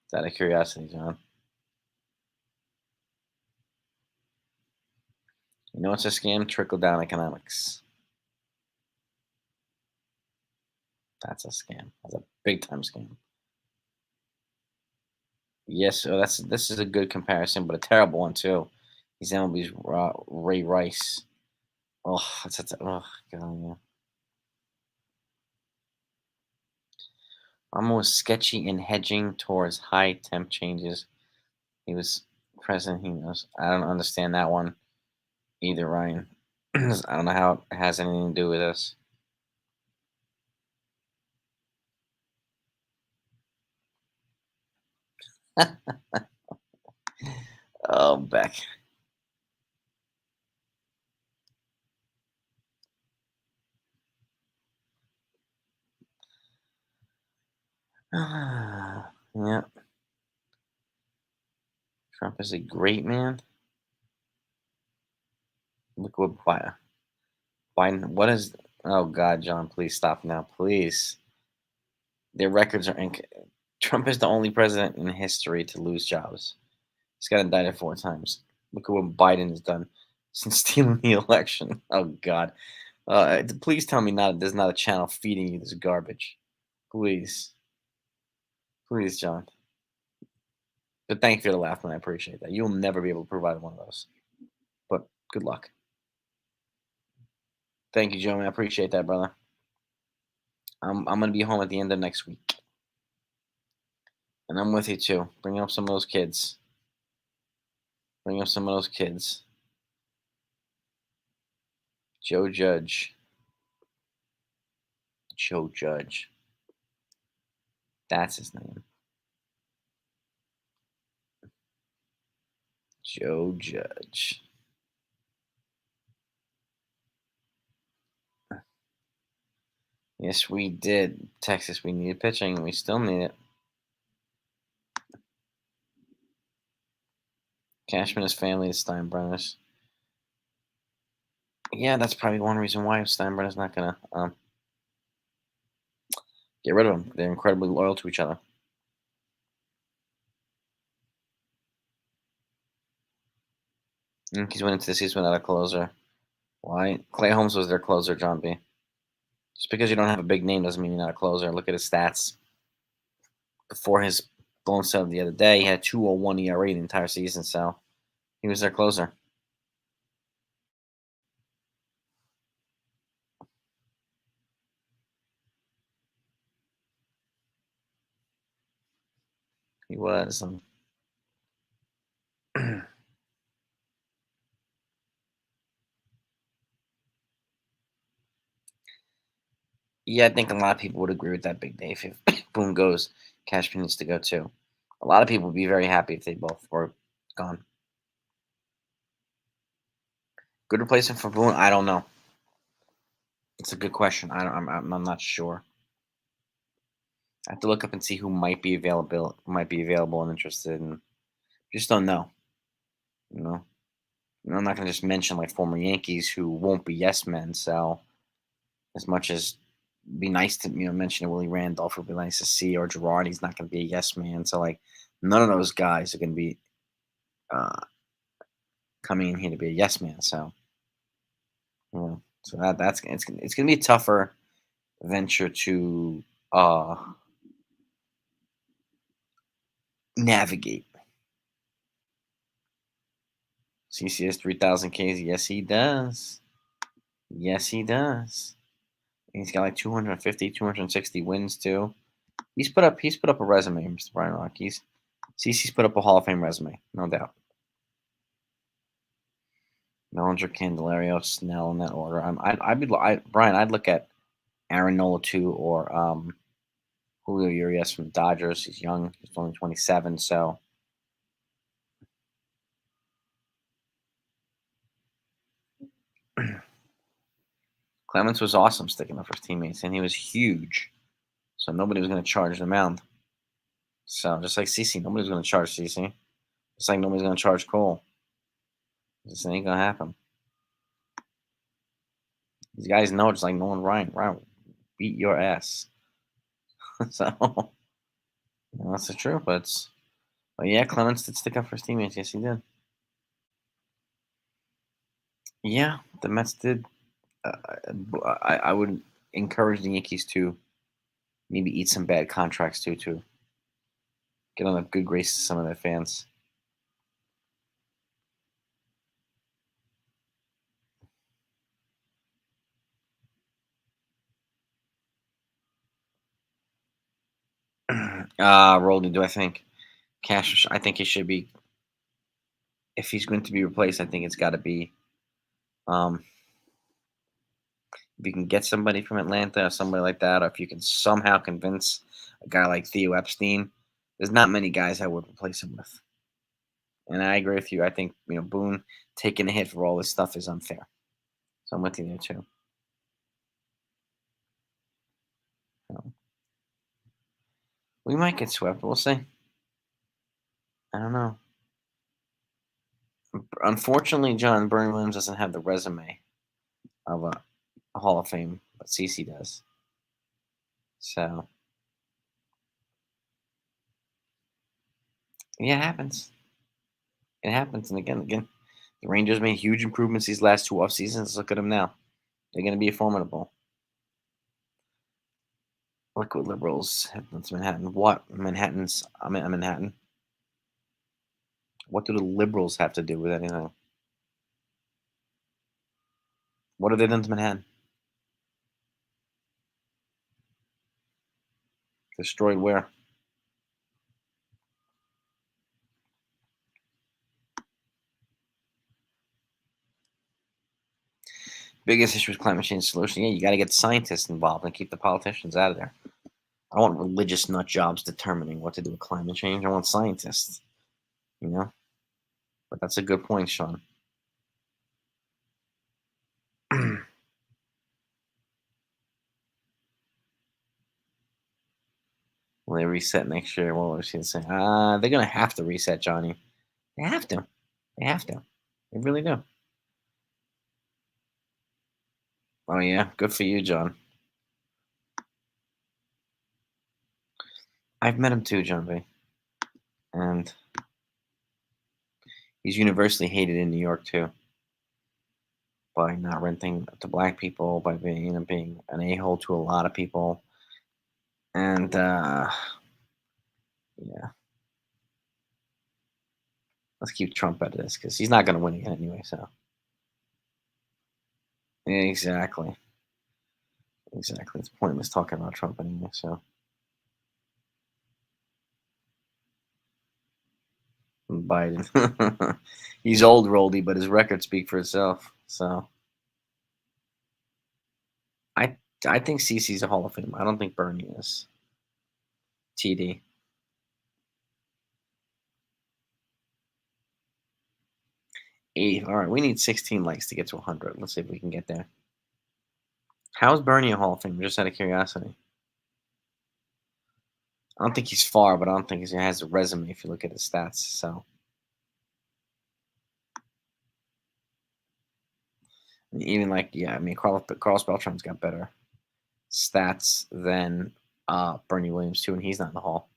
It's out of curiosity, John. You know what's a scam? Trickle down economics. That's a scam. That's a big time scam. Yes, so this is a good comparison, but a terrible one too. He's MLB's Ray Rice. Oh, oh god, yeah. Almost sketchy in hedging towards high temp changes. He was president. He knows. I don't understand that one either, Ryan. I don't know how it has anything to do with us. Oh, Beck. Yeah, Trump is a great man. Look what Biden. What is? Oh God, John, please stop now, please. Their records are Trump is the only president in history to lose jobs. He's got indicted 4 times. Look at what Biden has done since stealing the election. Oh God. Please tell me there's not a channel feeding you this garbage. Please. Please, John. But thank you for the laugh, man. I appreciate that. You'll never be able to provide one of those. But good luck. Thank you, Joe, man. I appreciate that, brother. I'm going to be home at the end of next week. And I'm with you, too. Bring up some of those kids. Bring up some of those kids. Joe Judge. Joe Judge. That's his name. Joe Judge. Yes, we did. Texas, we needed pitching. We still need it. Cashman is family is Steinbrenner's. Yeah, that's probably one reason why Steinbrenner's not going to get rid of him. They're incredibly loyal to each other. Yankees went into the season without a closer. Why? Clay Holmes was their closer, John B. Just because you don't have a big name doesn't mean you're not a closer. Look at his stats. Before his blown save the other day, he had 2.01 ERA the entire season, so he was their closer. He was. Yeah, I think a lot of people would agree with that, Big Dave. If Boone goes, Cashman needs to go too. A lot of people would be very happy if they both were gone. Good replacement for Boone? I don't know. It's a good question. I don't. I'm not sure. I have to look up and see who might be available and interested, and just don't know. You know, I'm not gonna just mention like former Yankees who won't be yes men. So as much as be nice to mention Willie Randolph would be nice to see, or Gerard, he's not gonna be a yes man. So like none of those guys are gonna be uh, coming in here to be a yes man. So so it's gonna be a tougher venture to uh navigate. CC has 3,000 Ks. Yes, he does. Yes, he does. He's got like 250, 260 wins too. He's put up a resume, Mr. Brian Rock. CC's put up a Hall of Fame resume, no doubt. Mellinger, Candelario, Snell in that order. Brian. I'd look at Aaron Nola too, or Julio Urias from the Dodgers. He's young. He's only 27, so Clemens was awesome sticking up for his teammates, and he was huge. So nobody was going to charge the mound. So just like CC, nobody's going to charge CC. Just like nobody's going to charge Cole. This ain't going to happen. These guys know it's like Nolan Ryan. Ryan beat your ass. So that's the truth. But yeah, Clemens did stick up for his teammates. Yes, he did. Yeah, the Mets did. I would encourage the Yankees to maybe eat some bad contracts too, to get on a good grace to some of their fans. Roldy, do I think Cash? I think he should be. If he's going to be replaced, I think it's got to be. Um, if you can get somebody from Atlanta or somebody like that, or if you can somehow convince a guy like Theo Epstein, there's not many guys I would replace him with. And I agree with you. I think Boone taking a hit for all this stuff is unfair. So I'm with you there too. So, we might get swept. We'll see. I don't know. Unfortunately, John Bernie Williams doesn't have the resume of a Hall of Fame, but CC does. So yeah, it happens. It happens, and again, the Rangers made huge improvements these last two off seasons. Look at them now; they're going to be formidable. Liquid liberals, headlands, Manhattan. What Manhattan's? I'm in Manhattan. What do the liberals have to do with anything? What have they done to Manhattan? Destroyed where? Biggest issue with climate change solution. Yeah, you got to get scientists involved and keep the politicians out of there. I don't want religious nut jobs determining what to do with climate change. I want scientists, you know? But that's a good point, Sean. Will they reset next year? What was she saying? They're going to have to reset, Johnny. They have to. They have to. They really do. Oh, yeah. Good for you, John. I've met him too, John B. And he's universally hated in New York too, by not renting to black people, by being an a-hole to a lot of people. And yeah, let's keep Trump out of this because he's not going to win again anyway. So exactly, exactly. It's pointless talking about Trump anyway. So Biden, he's old, Roldy, but his records speak for itself. So I I think CC's a Hall of Famer. I don't think Bernie is. TD. 80. All right, we need 16 likes to get to 100. Let's see if we can get there. How's Bernie a Hall of Famer? Just out of curiosity. I don't think he's far, but I don't think he has a resume if you look at his stats. So even like, yeah, I mean, Carlos Beltran's got better stats than Bernie Williams too, and he's not in the Hall.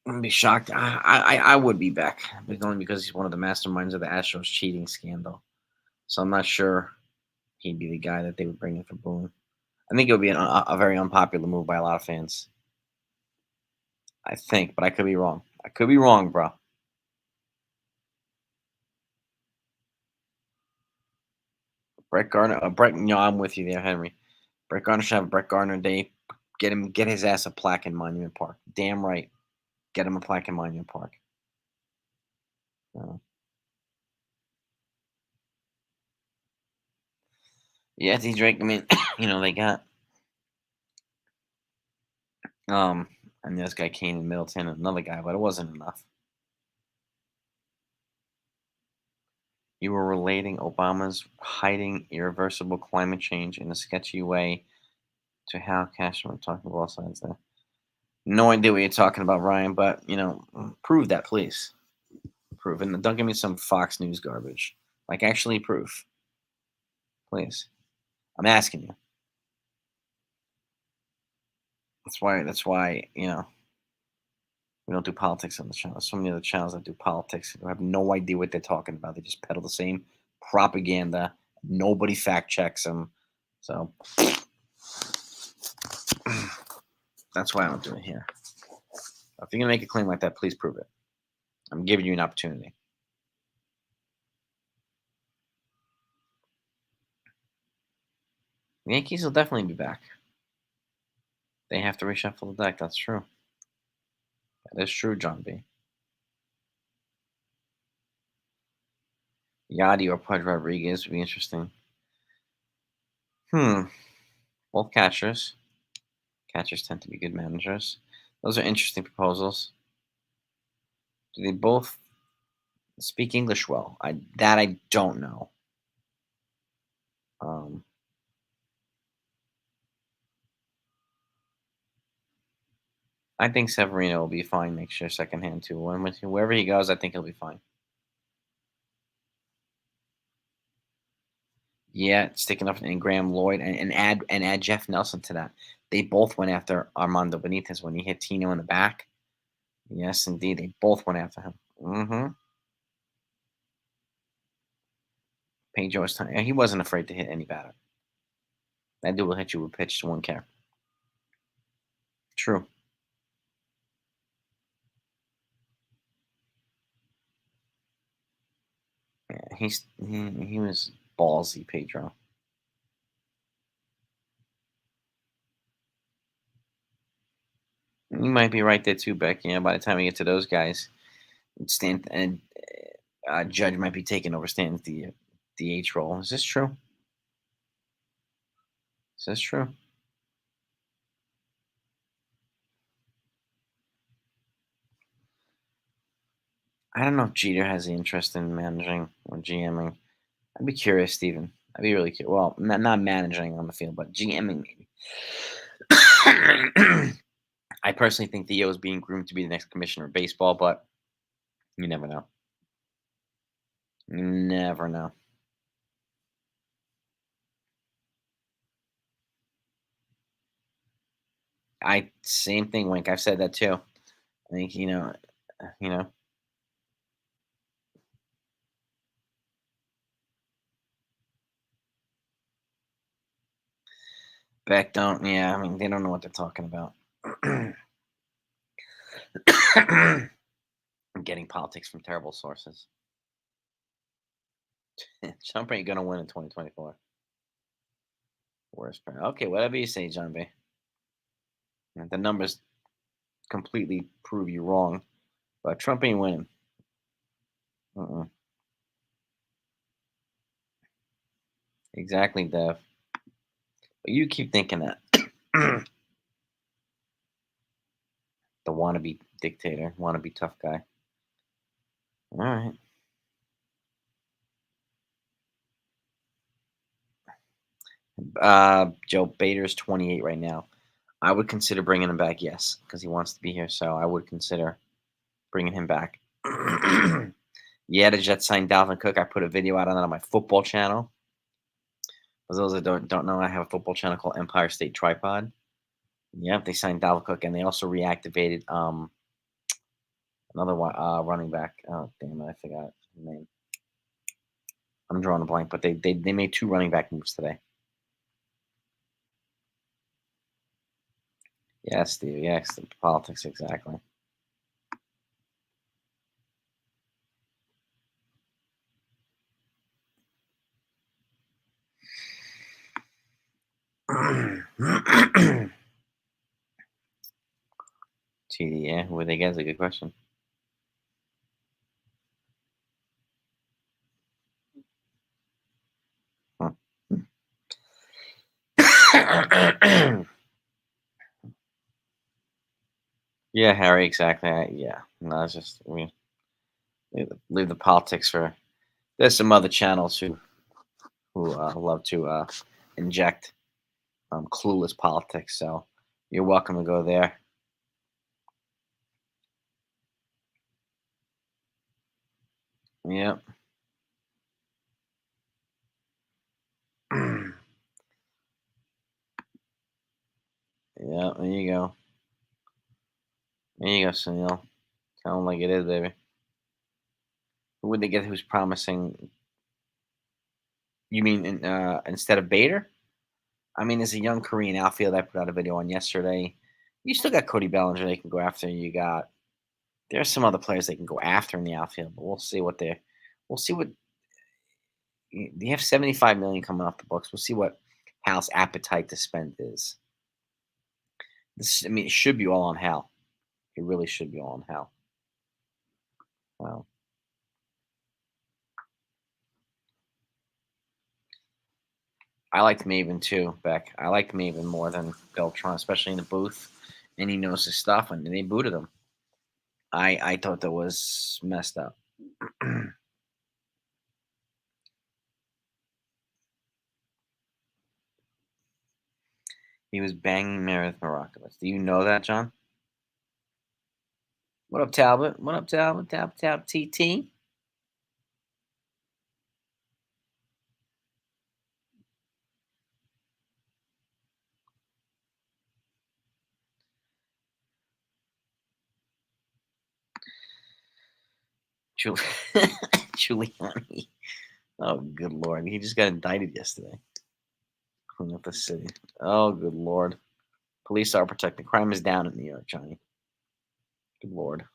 I'm be shocked. I would be back, but only because he's one of the masterminds of the Astros cheating scandal. So I'm not sure he'd be the guy that they would bring in for Boone. I think it would be a very unpopular move by a lot of fans. I think, but I could be wrong. I could be wrong, bro. Brett Gardner, I'm with you there, Henry. Brett Gardner should have a Brett Gardner day. Get his ass a plaque in Monument Park. Damn right. Get him a plaque in Monument Park. Yeah, T. Drake. I mean, they got um, and this guy Kane in Middleton, and another guy, but it wasn't enough. You were relating Obama's hiding irreversible climate change in a sketchy way to how Cashman talking about both sides there. No idea what you're talking about, Ryan, but prove that, please. Prove, and don't give me some Fox News garbage. Like, actually prove, please. I'm asking you. That's why we don't do politics on the channel. So many other channels that do politics who have no idea what they're talking about. They just peddle the same propaganda. Nobody fact checks them. So that's why I don't do it here. If you're gonna make a claim like that, please prove it. I'm giving you an opportunity. The Yankees will definitely be back. They have to reshuffle the deck. That's true. That is true, John B. Yachty or Pudge Rodriguez would be interesting. Both catchers. Catchers tend to be good managers. Those are interesting proposals. Do they both speak English well? I don't know. Um, I think Severino will be fine next year, second hand too. Wherever he goes, I think he'll be fine. Yeah, sticking up in Graham Lloyd and add Jeff Nelson to that. They both went after Armando Benitez when he hit Tino in the back. Yes, indeed, they both went after him. Pedro was time. He wasn't afraid to hit any batter. That dude will hit you with pitch to one care. True. Yeah, he was ballsy, Pedro. You might be right there too, Beck. By the time we get to those guys, Stanton and Judge might be taking over Stanton's DH role. Is this true? Is this true? I don't know if Jeter has the interest in managing or GMing. I'd be curious, Steven. I'd be really curious. Well, not managing on the field, but GMing maybe. I personally think Theo is being groomed to be the next commissioner of baseball, but you never know. You never know. Same thing, Wink. I've said that too. I think you know. Beck don't. Yeah, I mean they don't know what they're talking about. Getting politics from terrible sources. Trump ain't gonna win in 2024. Worst part. Okay, whatever you say, John B. The numbers completely prove you wrong, but Trump ain't winning. Uh-uh. Exactly, Dev. But you keep thinking that. The wannabe dictator, wannabe tough guy. All right. Joe Bader's 28 right now. I would consider bringing him back, yes, because he wants to be here. So I would consider bringing him back. Yeah, the Jets signed Dalvin Cook. I put a video out on that on my football channel. For those that don't know, I have a football channel called Empire State Tripod. Yep, they signed Dalvin Cook, and they also reactivated another one, running back. Oh damn it, I forgot his name. I'm drawing a blank, but they made 2 running back moves today. Yes, Steve. Yes, the politics exactly. TD, yeah, who would they get is a good question. Huh. Yeah, Harry, exactly. Yeah, no, it's just we leave the politics for. There's some other channels who love to inject clueless politics. So you're welcome to go there. Yep. Yeah, there you go. There you go, Sunil. Tell them like it is, baby. Who would they get who's promising? You mean instead of Bader? I mean, there's a young Korean outfield I put out a video on yesterday. You still got Cody Bellinger they can go after. You got there's some other players they can go after in the outfield, but we'll see what they're. We'll see what they have 75 million coming off the books. We'll see what Hal's appetite to spend is. I mean, it should be all on Hal. It really should be all on Hal. Wow. I liked Maven too, Beck. I liked Maven more than Beltran, especially in the booth, and he knows his stuff. And they booted him. I thought that was messed up. He was banging Meredith Marakovitz. Do you know that, John? What up, Talbot? What up, Talbot? Tap TT. Giul- Giuliani. Oh, good lord. He just got indicted yesterday. Clean up the city. Oh, good lord. Police are protecting. Crime is down in New York, Johnny. Good lord.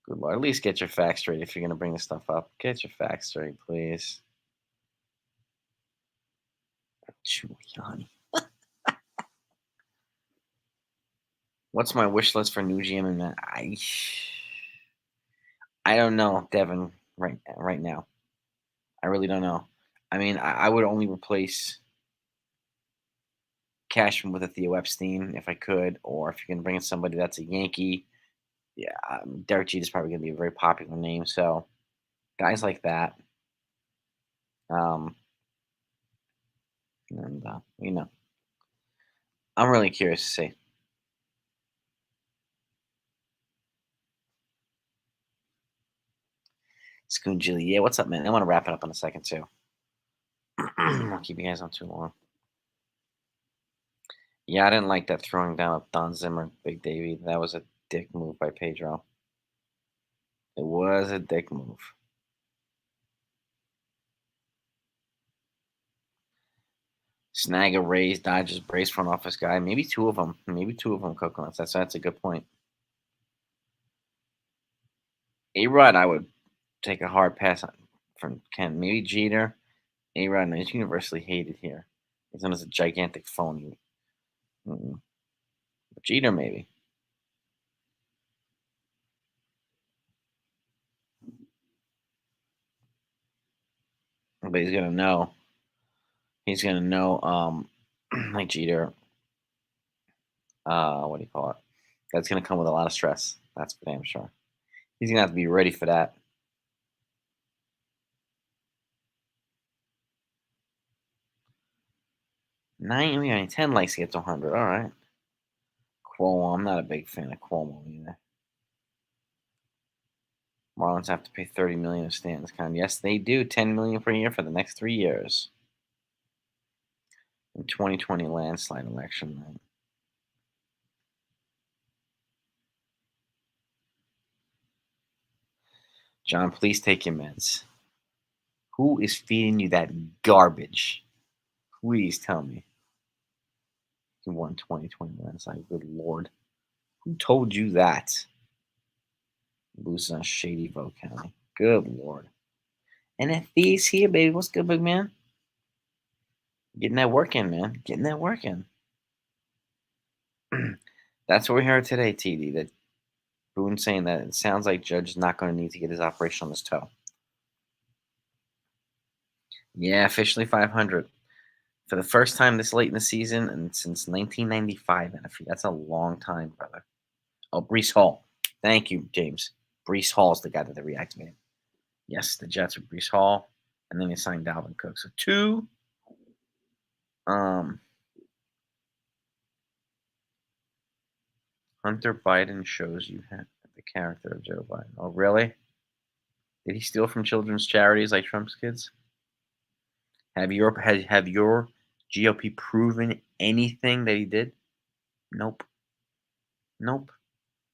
Good lord. At least get your facts straight if you're going to bring this stuff up. Get your facts straight, please. Giuliani. What's my wish list for new GM and Matt? I don't know, Devin, right now. I really don't know. I mean, I would only replace Cashman with a Theo Epstein if I could, or if you're going to bring in somebody that's a Yankee, yeah, Derek Jeter is probably going to be a very popular name. So guys like that, um, and I'm really curious to see. Scoon Jilly, yeah, what's up, man? I want to wrap it up in a second too. I'll keep you guys on too long. Yeah, I didn't like that throwing down of Don Zimmer, Big Davey. That was a dick move by Pedro. It was a dick move. Snag a Rays, Dodgers, Braves front office guy. Maybe two of them. Maybe two of them coconuts. That's a good point. A-Rod, I would take a hard pass on from Ken. Maybe Jeter. A-Rod, no, he's universally hated here. He's known as a gigantic phony. Mm-mm. But Jeter, maybe. But he's gonna know. He's gonna know, like Jeter. What do you call it? That's gonna come with a lot of stress. That's for damn sure. He's gonna have to be ready for that. 10 likes to get to 100. All right. Cuomo. I'm not a big fan of Cuomo either. Marlins have to pay 30 million to Stanton's con. Yes, they do. 10 million per year for the next 3 years. In 2020 landslide election night. John, please take your meds. Who is feeding you that garbage? Please tell me. You won 2020 landslide. Good lord. Who told you that? Losing on Shady Vote County. Good lord. NFB's here, baby. What's good, big man? Getting that work in, man. Getting that work in. That's what we heard today, TD. That Boone saying that it sounds like Judge is not going to need to get his operation on his toe. Yeah, officially 500 for the first time this late in the season and since 1995. NFB. That's a long time, brother. Oh, Brees Hall. Thank you, James. Brees Hall is the guy that they reactivated. Yes, the Jets with Brees Hall, and then they signed Dalvin Cook. So two. Hunter Biden shows you the character of Joe Biden. Oh, really? Did he steal from children's charities like Trump's kids? Have your GOP proven anything that he did? Nope. Nope.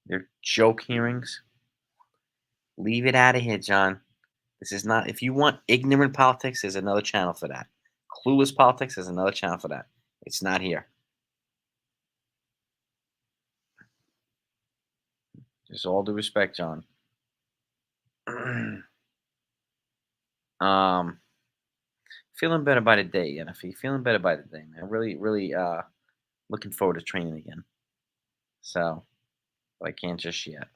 They're joke hearings. Leave it out of here, John. This is not. If you want ignorant politics, there's another channel for that. Clueless politics, there's another channel for that. It's not here. Just all due respect, John. Feeling better by the day, NFE. Feeling better by the day, man. Really, really looking forward to training again. So, but I can't just yet.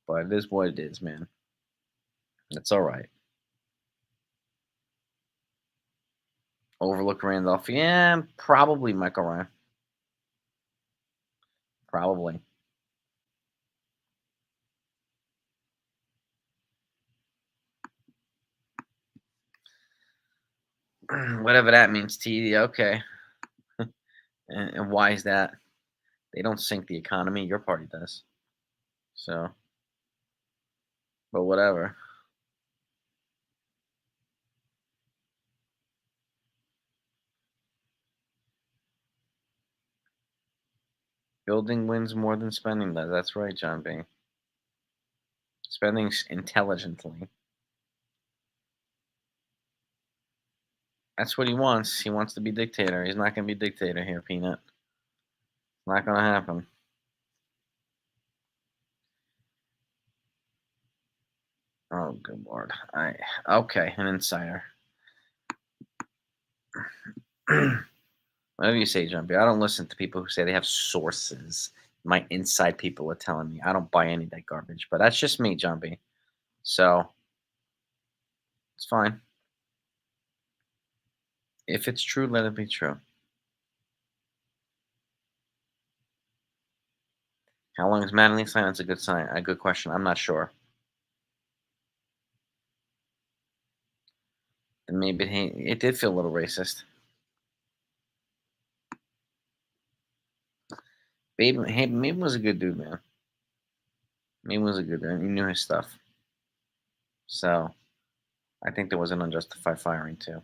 But it is what it is, man. That's all right. Overlook Randolph. Yeah, probably Michael Ryan. Probably. Whatever that means, TD. Okay. And why is that? They don't sink the economy. Your party does. So, but whatever. Building wins more than spending does. That's right, John B. Spending intelligently. That's what he wants. He wants to be dictator. He's not going to be dictator here, Peanut. It's not going to happen. Oh, good lord. Okay, an insider. Whatever you say, Jumpy. I don't listen to people who say they have sources. My inside people are telling me. I don't buy any of that garbage. But that's just me, Jumpy. So, it's fine. If it's true, let it be true. How long is Mattingly silence a good sign? A good question. I'm not sure. And maybe it did feel a little racist. Maben was a good dude, man. Maben was a good dude. He knew his stuff. So, I think there was an unjustified firing, too.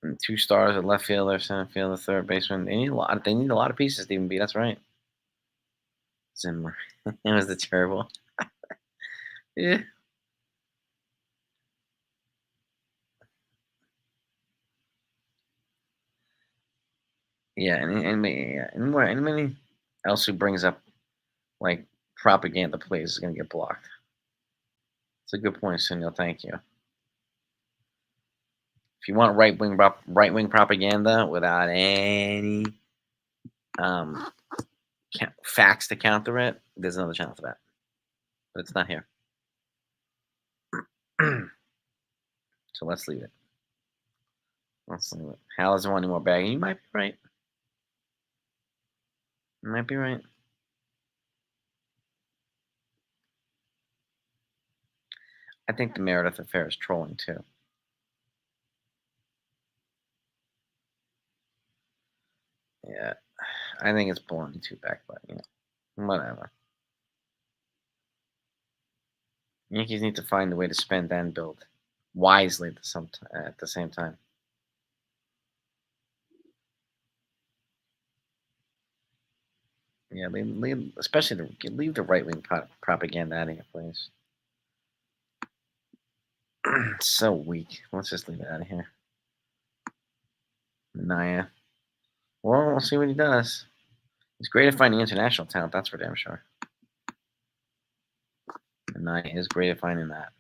And 2 stars at left fielder, center fielder, third baseman. They need a lot. They need a lot of pieces, Stephen B. That's right. Zimmer. It was the terrible. Yeah. Yeah, anybody else who brings up like propaganda plays is gonna get blocked. It's a good point, Sunil. Thank you. If you want right wing propaganda without any facts to counter it, there's another channel for that. but it's not here. So let's leave it. Let's leave it. Hal doesn't want any more bagging. You might be right. You might be right. I think the Meredith affair is trolling too. Yeah, I think it's pulling too back, but whatever. Yankees need to find a way to spend and build wisely at the same time. Yeah, especially leave the right wing propaganda out of here, please. It's so weak. Let's just leave it out of here. Naya. Well, we'll see what he does. He's great at finding international talent, that's for damn sure. Naya is great at finding that.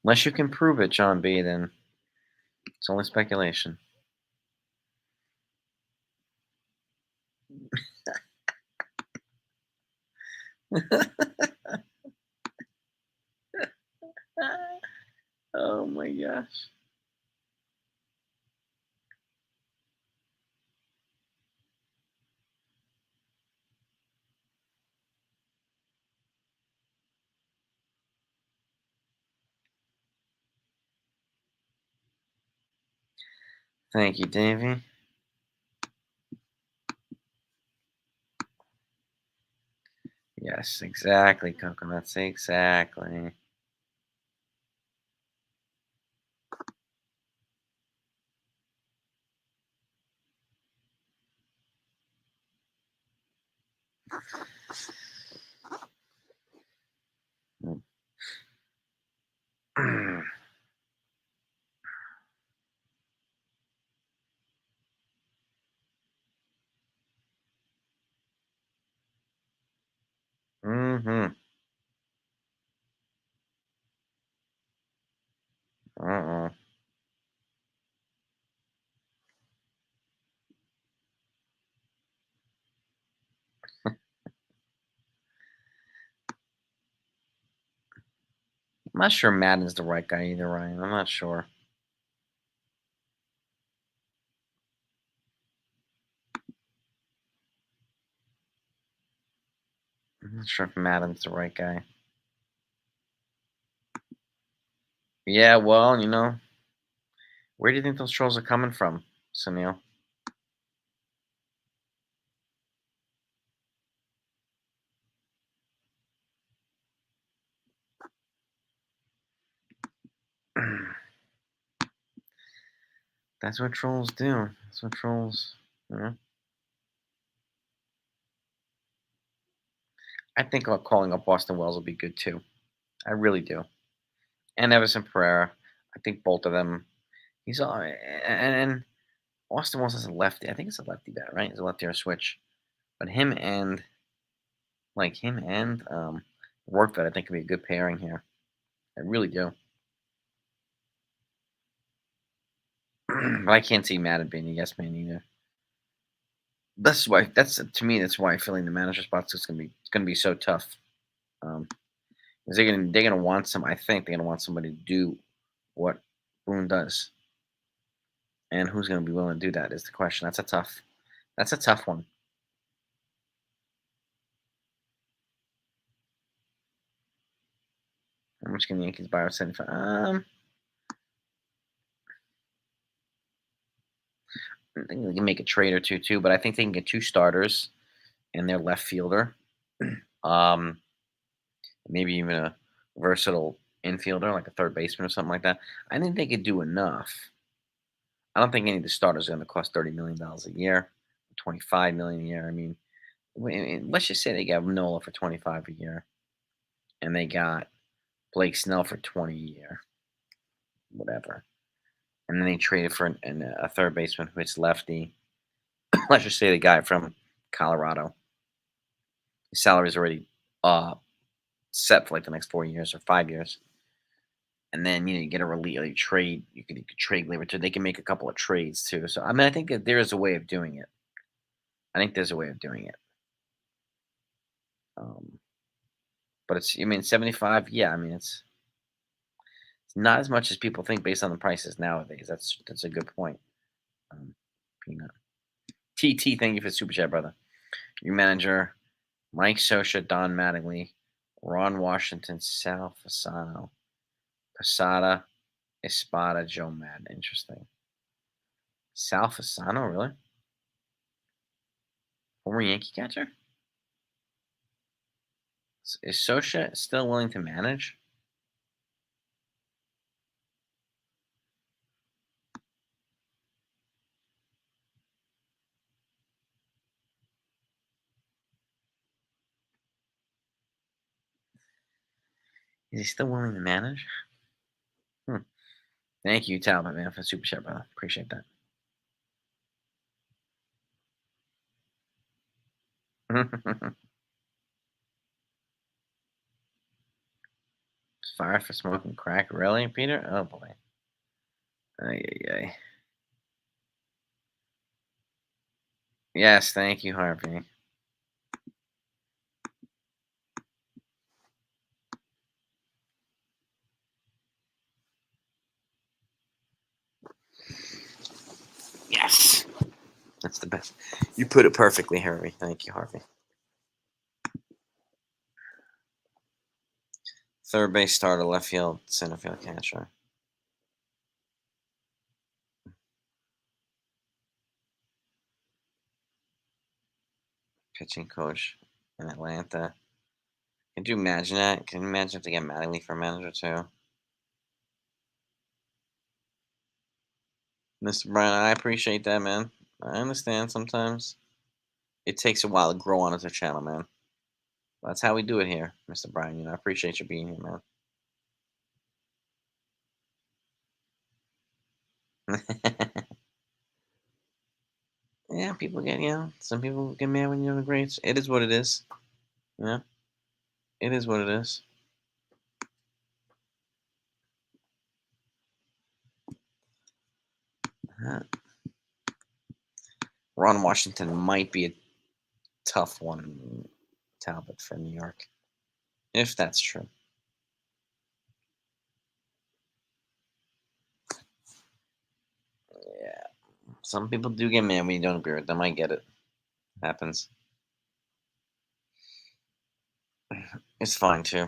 Unless you can prove it, John B., then it's only speculation. Oh my gosh. Thank you, Davey. Yes, exactly, Coconuts. Exactly. Mm-hmm. Uh-oh. I'm not sure Madden's the right guy either, Ryan. I'm not sure. I'm not sure if Madden's the right guy. Yeah, well, where do you think those trolls are coming from, Sunil? That's what trolls do. That's what trolls. You know? I think calling up Boston Wells will be good too. I really do. And Everson Pereira. I think both of them. He's all and Austin Wells is a lefty. I think it's a lefty bat, right? It's a lefty or a switch. But him and Workfed, I think could be a good pairing here. I really do. But I can't see Madden being a yes man either. That's to me. That's why filling the manager spots is gonna be so tough. Um, 'Cause they're gonna want some. I think they're gonna want somebody to do what Boone does, and who's gonna be willing to do that is the question. That's a tough one. How much can the Yankees buy or 75? I think they can make a trade or two too, but I think they can get two starters and their left fielder. Um, Maybe even a versatile infielder like a third baseman or something like that. I think they could do enough. I don't think any of the starters are going to cost $30 million a year, 25 million a year. I mean, let's just say they got Nola for 25 a year, and they got Blake Snell for 20 a year, whatever. And then they traded for a third baseman who hits lefty. Let's just say the guy from Colorado. His salary is already uh, set for like the next 4 years or 5 years. And then you get a trade. You could trade labor too. They can make a couple of trades too. So I mean, I think that there is a way of doing it. I think there's a way of doing it. But it's, I mean, 75. Yeah, I mean, it's not as much as people think based on the prices nowadays. That's a good point. Um, Peanut. TT, thank you for the super chat, brother. Your manager, Mike Scioscia, Don Mattingly, Ron Washington, Sal Fasano, Posada, Espada, Joe Madden. Interesting. Sal Fasano, really? Former Yankee catcher? Is Scioscia still willing to manage? Is he still willing to manage? Hmm. Thank you, Talbot, man, for the super chat, brother. Appreciate that. Fire for smoking crack, really, Peter? Oh boy. Ay, ay, ay. Yes, thank you, Harvey. Yes. That's the best. You put it perfectly, Harvey. Thank you, Harvey. Third base starter, left field, center field catcher. Pitching coach in Atlanta. Could you imagine that? Can you imagine if they get Mattingly for manager too? Mr. Brian, I appreciate that, man. I understand sometimes it takes a while to grow on as a channel, man. That's how we do it here, Mr. Brian. I appreciate you being here, man. Yeah, people get, some people get mad when you're in the grades. It is what it is. Yeah, it is what it is. Uh, Ron Washington might be a tough one, Talbot, for New York, if that's true. Yeah, some people do get mad when you don't agree with them. I get it. Happens. It's fine too.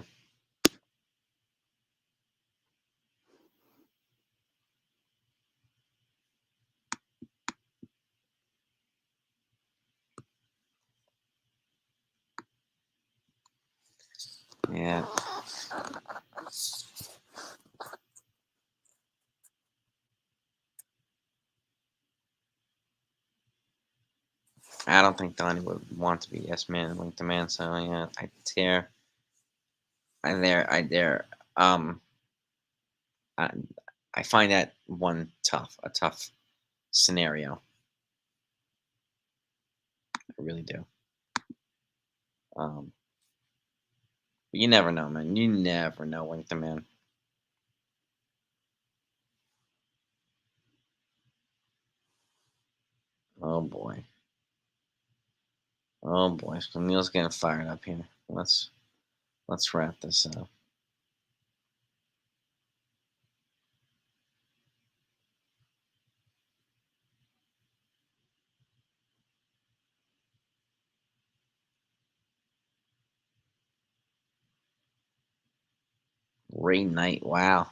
Yeah. I don't think Donnie would want to be yes man and link the man. So yeah, I tear. I dare. I, I find that one tough, a tough scenario. I really do. Um, but you never know, man. You never know, link the man. Oh boy. Oh boy. So Neil's getting fired up here. Let's wrap this up. Ray Knight. Wow.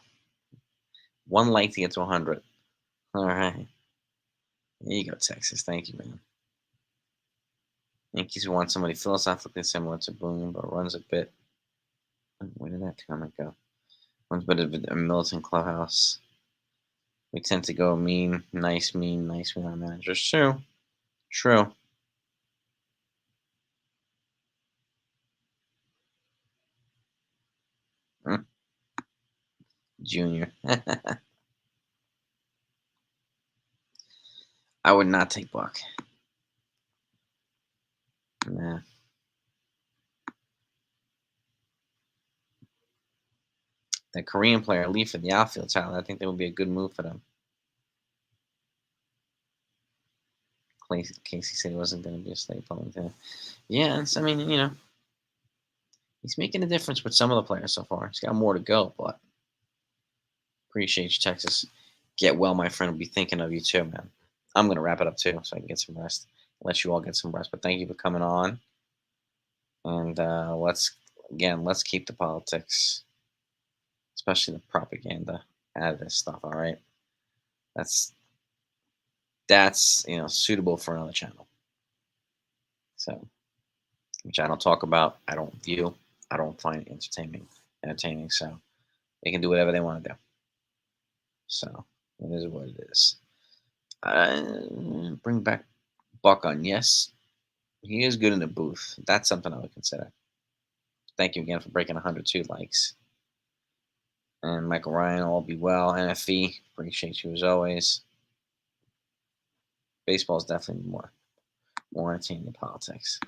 One like to get to 100. All right. There you go, Texas. Thank you, man. Yankees want somebody philosophically similar to Boone, but runs a bit. Where did that comment go? Runs a bit of a militant clubhouse. We tend to go mean, nice with our managers. True. True. Mm, Junior. I would not take Buck. Nah. The Korean player, Lee, for the outfield talent. I think that would be a good move for them. Casey said he wasn't going to be a state opponent. Yeah, I mean, you know, he's making a difference with some of the players so far. He's got more to go, but appreciate you, Texas. Get well, my friend. We'll be thinking of you too, man. I'm going to wrap it up too so I can get some rest. Let you all get some rest. But thank you for coming on. And let's keep the politics, especially the propaganda, out of this stuff, all right? That's suitable for another channel. So, which I don't talk about, I don't view, I don't find entertaining. So they can do whatever they want to do. So it is what it is. Bring back Buck-on. Yes, he is good in the booth. That's something I would consider. Thank you again for breaking 102 likes. And Michael Ryan, all be well. NFE, appreciate you as always. Baseball is definitely more entertaining than politics.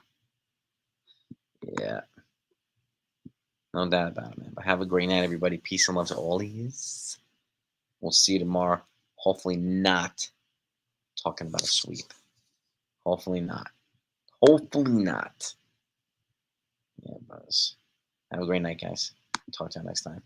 Yeah. No doubt about it, man. But have a great night, everybody. Peace and love to all of you. We'll see you tomorrow. Hopefully not talking about a sweep. Hopefully not. Hopefully not. Yeah, buzz. Have a great night, guys. Talk to you next time.